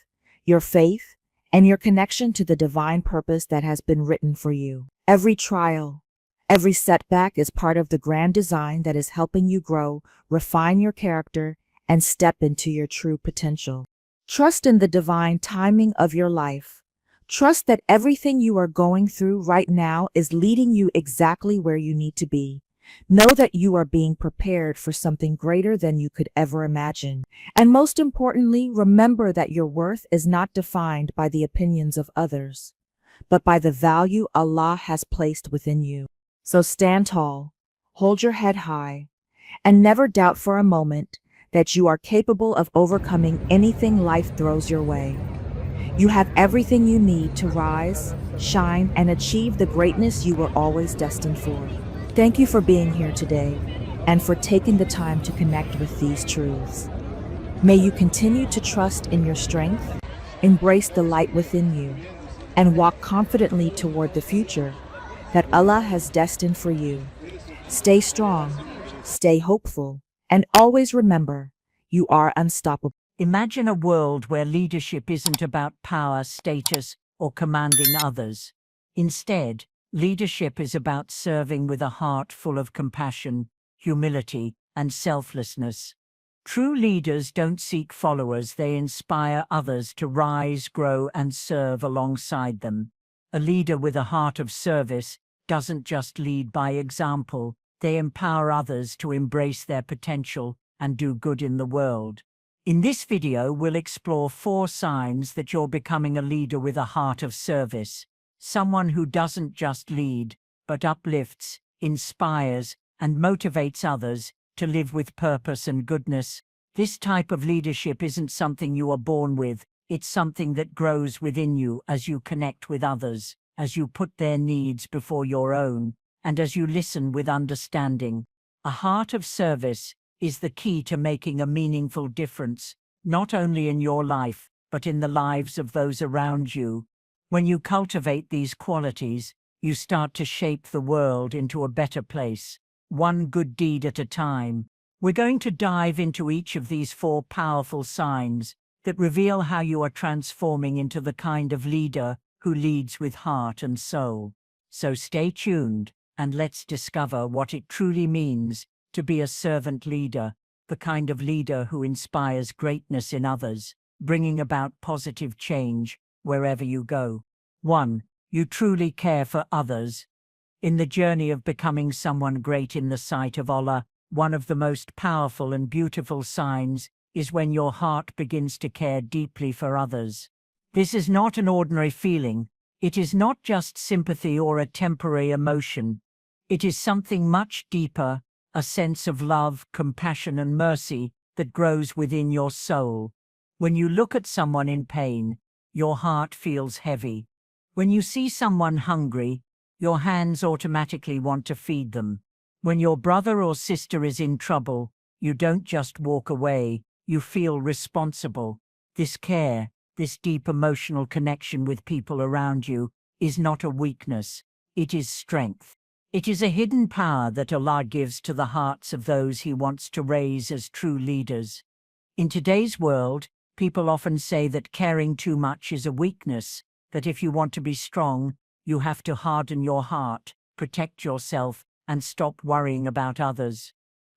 your faith, and your connection to the divine purpose that has been written for you. Every trial, every setback is part of the grand design that is helping you grow, refine your character, and step into your true potential. Trust in the divine timing of your life. Trust that everything you are going through right now is leading you exactly where you need to be. Know that you are being prepared for something greater than you could ever imagine. And most importantly, remember that your worth is not defined by the opinions of others, but by the value Allah has placed within you. So stand tall, hold your head high, and never doubt for a moment that you are capable of overcoming anything life throws your way. You have everything you need to rise, shine, and achieve the greatness you were always destined for. Thank you for being here today and for taking the time to connect with these truths. May you continue to trust in your strength, embrace the light within you, and walk confidently toward the future that Allah has destined for you. Stay strong, stay hopeful, and always remember, you are unstoppable. Imagine a world where leadership isn't about power, status, or commanding others. Instead, leadership is about serving with a heart full of compassion, humility, and selflessness. True leaders don't seek followers, they inspire others to rise, grow, and serve alongside them. A leader with a heart of service doesn't just lead by example, they empower others to embrace their potential and do good in the world. In this video, we'll explore 4 signs that you're becoming a leader with a heart of service. Someone who doesn't just lead, but uplifts, inspires, and motivates others to live with purpose and goodness. This type of leadership isn't something you are born with, it's something that grows within you as you connect with others, as you put their needs before your own, and as you listen with understanding. A heart of service is the key to making a meaningful difference, not only in your life, but in the lives of those around you. When you cultivate these qualities, you start to shape the world into a better place, one good deed at a time. We're going to dive into each of these 4 powerful signs that reveal how you are transforming into the kind of leader who leads with heart and soul. So stay tuned, and let's discover what it truly means to be a servant leader, the kind of leader who inspires greatness in others, bringing about positive change wherever you go. 1. You truly care for others. In the journey of becoming someone great in the sight of Allah, one of the most powerful and beautiful signs is when your heart begins to care deeply for others. This is not an ordinary feeling. It is not just sympathy or a temporary emotion. It is something much deeper, a sense of love, compassion, and mercy that grows within your soul. When you look at someone in pain, your heart feels heavy. When you see someone hungry, your hands automatically want to feed them. When your brother or sister is in trouble, you don't just walk away, you feel responsible. This care, this deep emotional connection with people around you, is not a weakness, it is strength. It is a hidden power that Allah gives to the hearts of those He wants to raise as true leaders. In today's world, people often say that caring too much is a weakness, that if you want to be strong, you have to harden your heart, protect yourself, and stop worrying about others.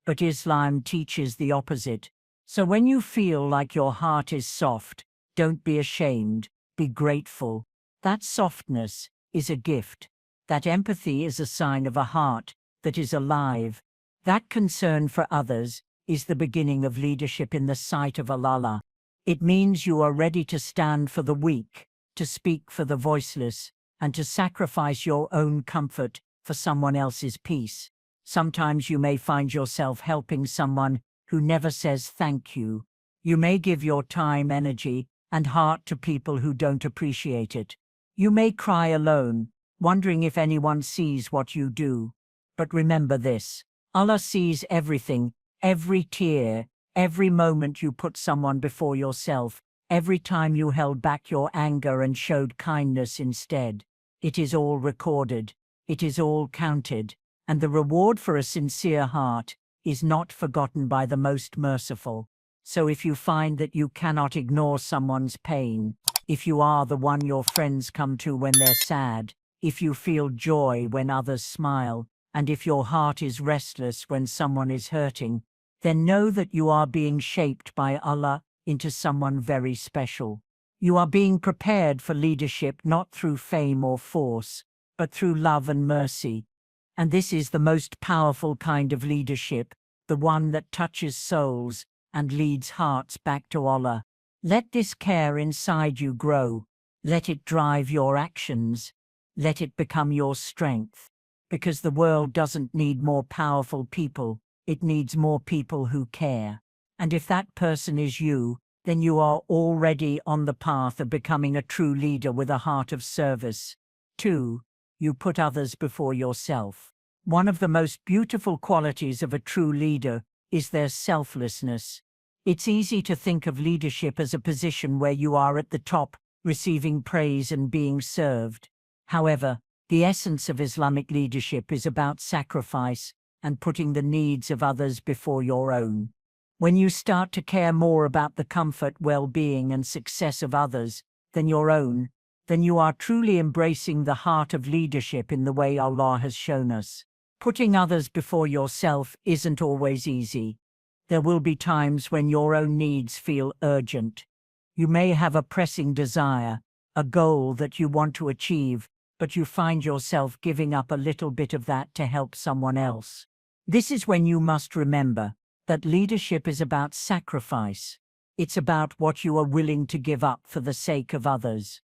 But Islam teaches the opposite. So when you feel like your heart is soft, don't be ashamed, be grateful. That softness is a gift. That empathy is a sign of a heart that is alive. That concern for others is the beginning of leadership in the sight of Allah. It means you are ready to stand for the weak, to speak for the voiceless, and to sacrifice your own comfort for someone else's peace. Sometimes you may find yourself helping someone who never says thank you. You may give your time, energy, and heart to people who don't appreciate it. You may cry alone, wondering if anyone sees what you do. But remember this: Allah sees everything, every tear, every moment you put someone before yourself, every time you held back your anger and showed kindness instead. It is all recorded, it is all counted, and the reward for a sincere heart is not forgotten by the most merciful. So if you find that you cannot ignore someone's pain, if you are the one your friends come to when they're sad, if you feel joy when others smile, and if your heart is restless when someone is hurting, then know that you are being shaped by Allah into someone very special. You are being prepared for leadership not through fame or force, but through love and mercy. And this is the most powerful kind of leadership, the one that touches souls and leads hearts back to Allah. Let this care inside you grow. Let it drive your actions. Let it become your strength. Because the world doesn't need more powerful people, it needs more people who care. And if that person is you, then you are already on the path of becoming a true leader with a heart of service. 2. You put others before yourself. One of the most beautiful qualities of a true leader is their selflessness. It's easy to think of leadership as a position where you are at the top, receiving praise and being served. However, the essence of Islamic leadership is about sacrifice and putting the needs of others before your own. When you start to care more about the comfort, well-being, and success of others than your own, then you are truly embracing the heart of leadership in the way Allah has shown us. Putting others before yourself isn't always easy. There will be times when your own needs feel urgent. You may have a pressing desire, a goal that you want to achieve, but you find yourself giving up a little bit of that to help someone else. This is when you must remember that leadership is about sacrifice. It's about what you are willing to give up for the sake of others.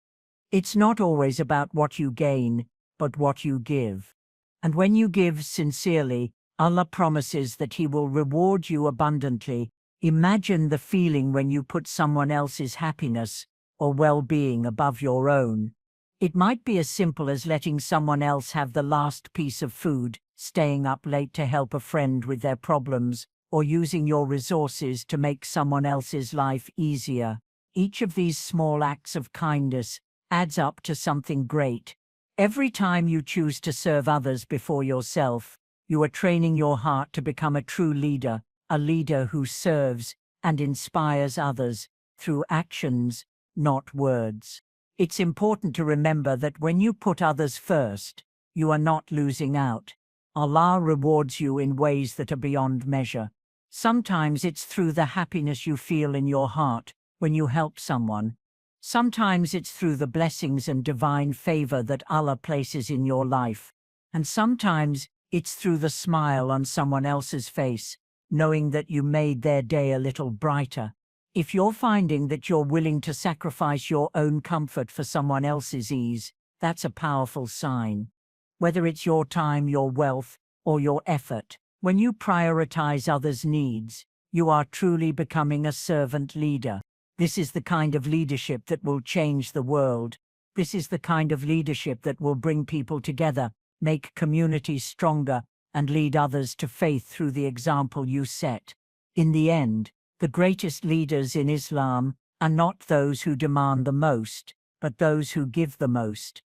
It's not always about what you gain, but what you give. And when you give sincerely, Allah promises that He will reward you abundantly. Imagine the feeling when you put someone else's happiness or well-being above your own. It might be as simple as letting someone else have the last piece of food, staying up late to help a friend with their problems, or using your resources to make someone else's life easier. Each of these small acts of kindness adds up to something great. Every time you choose to serve others before yourself, you are training your heart to become a true leader, a leader who serves and inspires others through actions, not words. It's important to remember that when you put others first, you are not losing out. Allah rewards you in ways that are beyond measure. Sometimes it's through the happiness you feel in your heart when you help someone. Sometimes it's through the blessings and divine favor that Allah places in your life. And sometimes it's through the smile on someone else's face, knowing that you made their day a little brighter. If you're finding that you're willing to sacrifice your own comfort for someone else's ease, that's a powerful sign. Whether it's your time, your wealth, or your effort, When you prioritize others' needs, you are truly becoming a servant leader. This is the kind of leadership that will change the world. This is the kind of leadership that will bring people together, make communities stronger, and lead others to faith through the example you set. In the end, the greatest leaders in Islam are not those who demand the most, but those who give the most.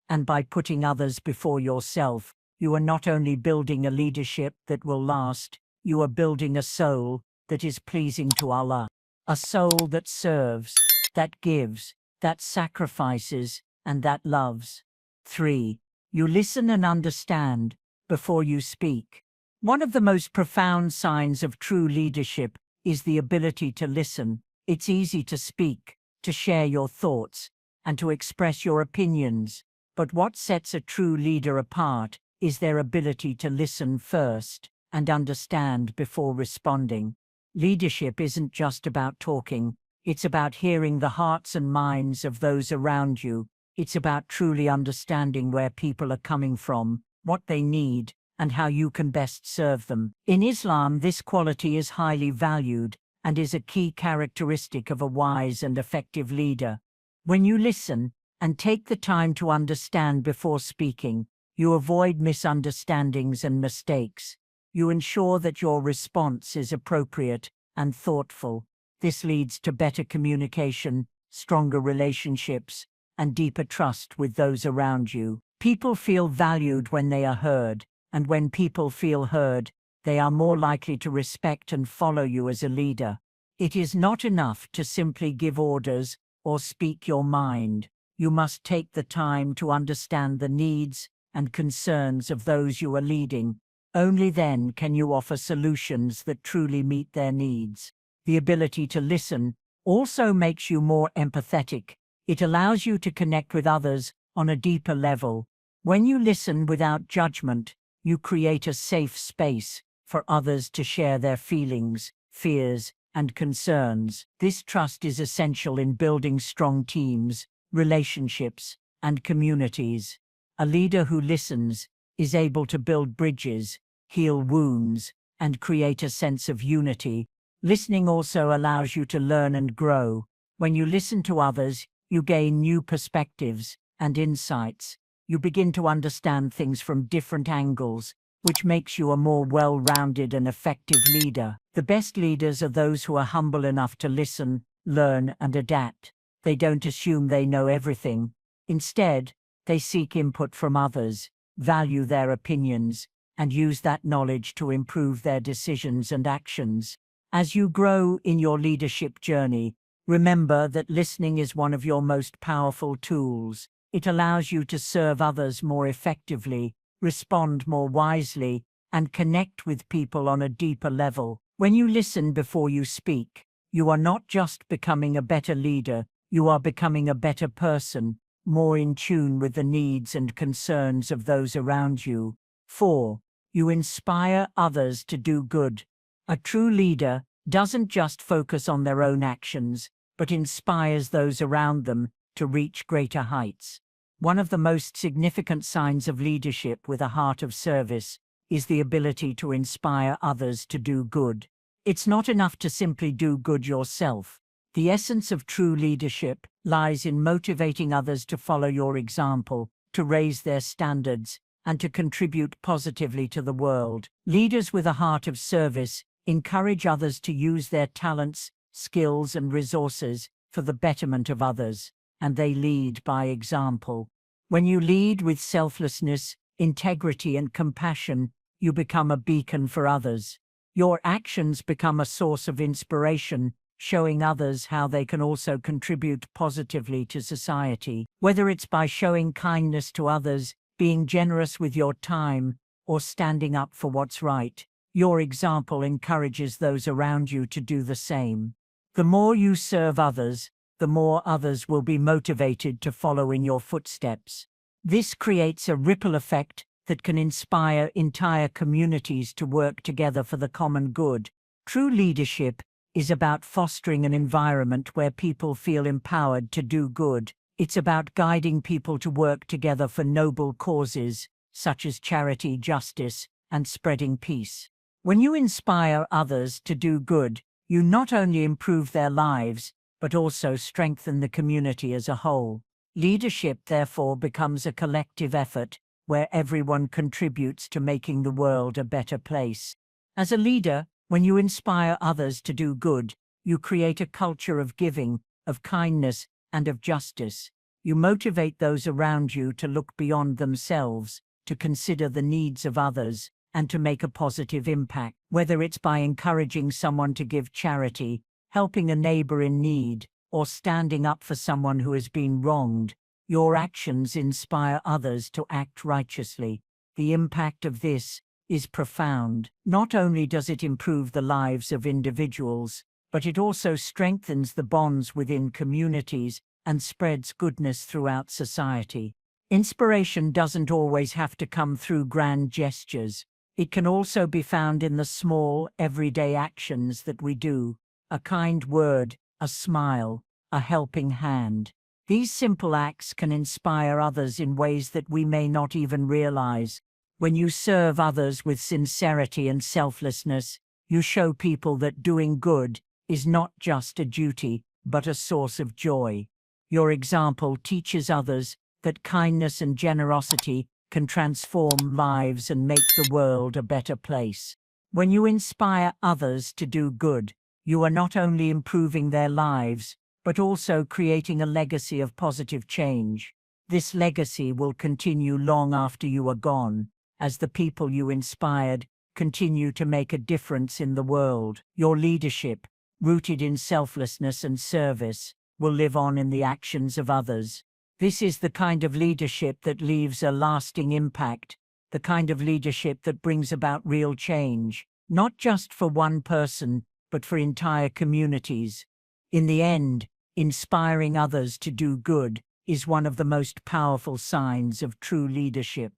And by putting others before yourself, you are not only building a leadership that will last, you are building a soul that is pleasing to Allah. A soul that serves, that gives, that sacrifices, and that loves. 3. You listen and understand before you speak. One of the most profound signs of true leadership is the ability to listen. It's easy to speak, to share your thoughts, and to express your opinions. But what sets a true leader apart is their ability to listen first and understand before responding. Leadership isn't just about talking, it's about hearing the hearts and minds of those around you. It's about truly understanding where people are coming from, what they need, and how you can best serve them. In Islam, this quality is highly valued and is a key characteristic of a wise and effective leader. When you listen and take the time to understand before speaking, you avoid misunderstandings and mistakes. You ensure that your response is appropriate and thoughtful. This leads to better communication, stronger relationships, and deeper trust with those around you. People feel valued when they are heard, and when people feel heard, they are more likely to respect and follow you as a leader. It is not enough to simply give orders or speak your mind. You must take the time to understand the needs and concerns of those you are leading. Only then can you offer solutions that truly meet their needs. The ability to listen also makes you more empathetic. It allows you to connect with others on a deeper level. When you listen without judgment, you create a safe space for others to share their feelings, fears, and concerns. This trust is essential in building strong teams, relationships, and communities. A leader who listens is able to build bridges, heal wounds, and create a sense of unity. Listening also allows you to learn and grow. When you listen to others, you gain new perspectives and insights. You begin to understand things from different angles, which makes you a more well-rounded and effective leader. The best leaders are those who are humble enough to listen, learn, and adapt. They don't assume they know everything. Instead, they seek input from others, value their opinions, and use that knowledge to improve their decisions and actions. As you grow in your leadership journey, remember that listening is one of your most powerful tools. It allows you to serve others more effectively, respond more wisely, and connect with people on a deeper level. When you listen before you speak, you are not just becoming a better leader, you are becoming a better person, more in tune with the needs and concerns of those around you. 4. You inspire others to do good. A true leader doesn't just focus on their own actions, but inspires those around them to reach greater heights. One of the most significant signs of leadership with a heart of service is the ability to inspire others to do good. It's not enough to simply do good yourself. The essence of true leadership lies in motivating others to follow your example, to raise their standards, and to contribute positively to the world. Leaders with a heart of service encourage others to use their talents, skills, and resources for the betterment of others, and they lead by example. When you lead with selflessness, integrity, and compassion, you become a beacon for others. Your actions become a source of inspiration, showing others how they can also contribute positively to society. Whether it's by showing kindness to others, being generous with your time, or standing up for what's right, your example encourages those around you to do the same. The more you serve others, the more others will be motivated to follow in your footsteps. This creates a ripple effect that can inspire entire communities to work together for the common good. True leadership is about fostering an environment where people feel empowered to do good. It's about guiding people to work together for noble causes, such as charity, justice, and spreading peace. When you inspire others to do good, you not only improve their lives, but also strengthen the community as a whole. Leadership, therefore, becomes a collective effort where everyone contributes to making the world a better place. As a leader, when you inspire others to do good, you create a culture of giving, of kindness, and of justice. You motivate those around you to look beyond themselves, to consider the needs of others, and to make a positive impact, whether it's by encouraging someone to give charity, helping a neighbor in need, or standing up for someone who has been wronged. Your actions inspire others to act righteously. The impact of this is profound. Not only does it improve the lives of individuals, but it also strengthens the bonds within communities and spreads goodness throughout society. Inspiration doesn't always have to come through grand gestures. It can also be found in the small, everyday actions that we do. A kind word, a smile, a helping hand. These simple acts can inspire others in ways that we may not even realize. When you serve others with sincerity and selflessness, you show people that doing good is not just a duty, but a source of joy. Your example teaches others that kindness and generosity can transform lives and make the world a better place. When you inspire others to do good, you are not only improving their lives, but also creating a legacy of positive change. This legacy will continue long after you are gone, as the people you inspired continue to make a difference in the world. Your leadership, rooted in selflessness and service, will live on in the actions of others. This is the kind of leadership that leaves a lasting impact, the kind of leadership that brings about real change, not just for one person, but for entire communities. In the end, inspiring others to do good is one of the most powerful signs of true leadership.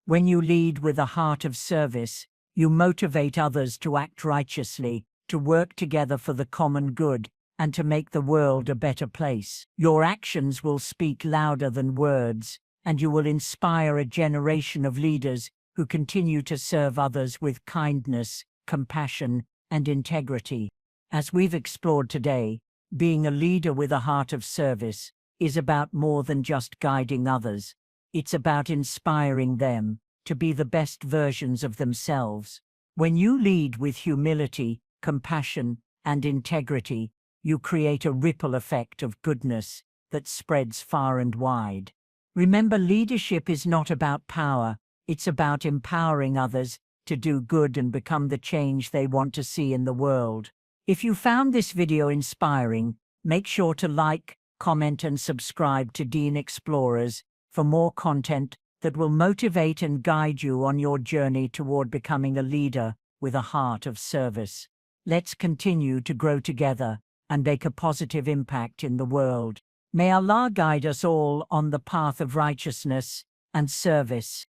When you lead with a heart of service, you motivate others to act righteously, to work together for the common good, and to make the world a better place. Your actions will speak louder than words, and you will inspire a generation of leaders who continue to serve others with kindness, compassion, and integrity. As we've explored today, being a leader with a heart of service is about more than just guiding others. It's about inspiring them to be the best versions of themselves. When you lead with humility, compassion, and integrity, you create a ripple effect of goodness that spreads far and wide. Remember, leadership is not about power, it's about empowering others to do good and become the change they want to see in the world. If you found this video inspiring, make sure to like, comment, and subscribe to Dean Explorers for more content that will motivate and guide you on your journey toward becoming a leader with a heart of service. Let's continue to grow together and make a positive impact in the world. May Allah guide us all on the path of righteousness and service.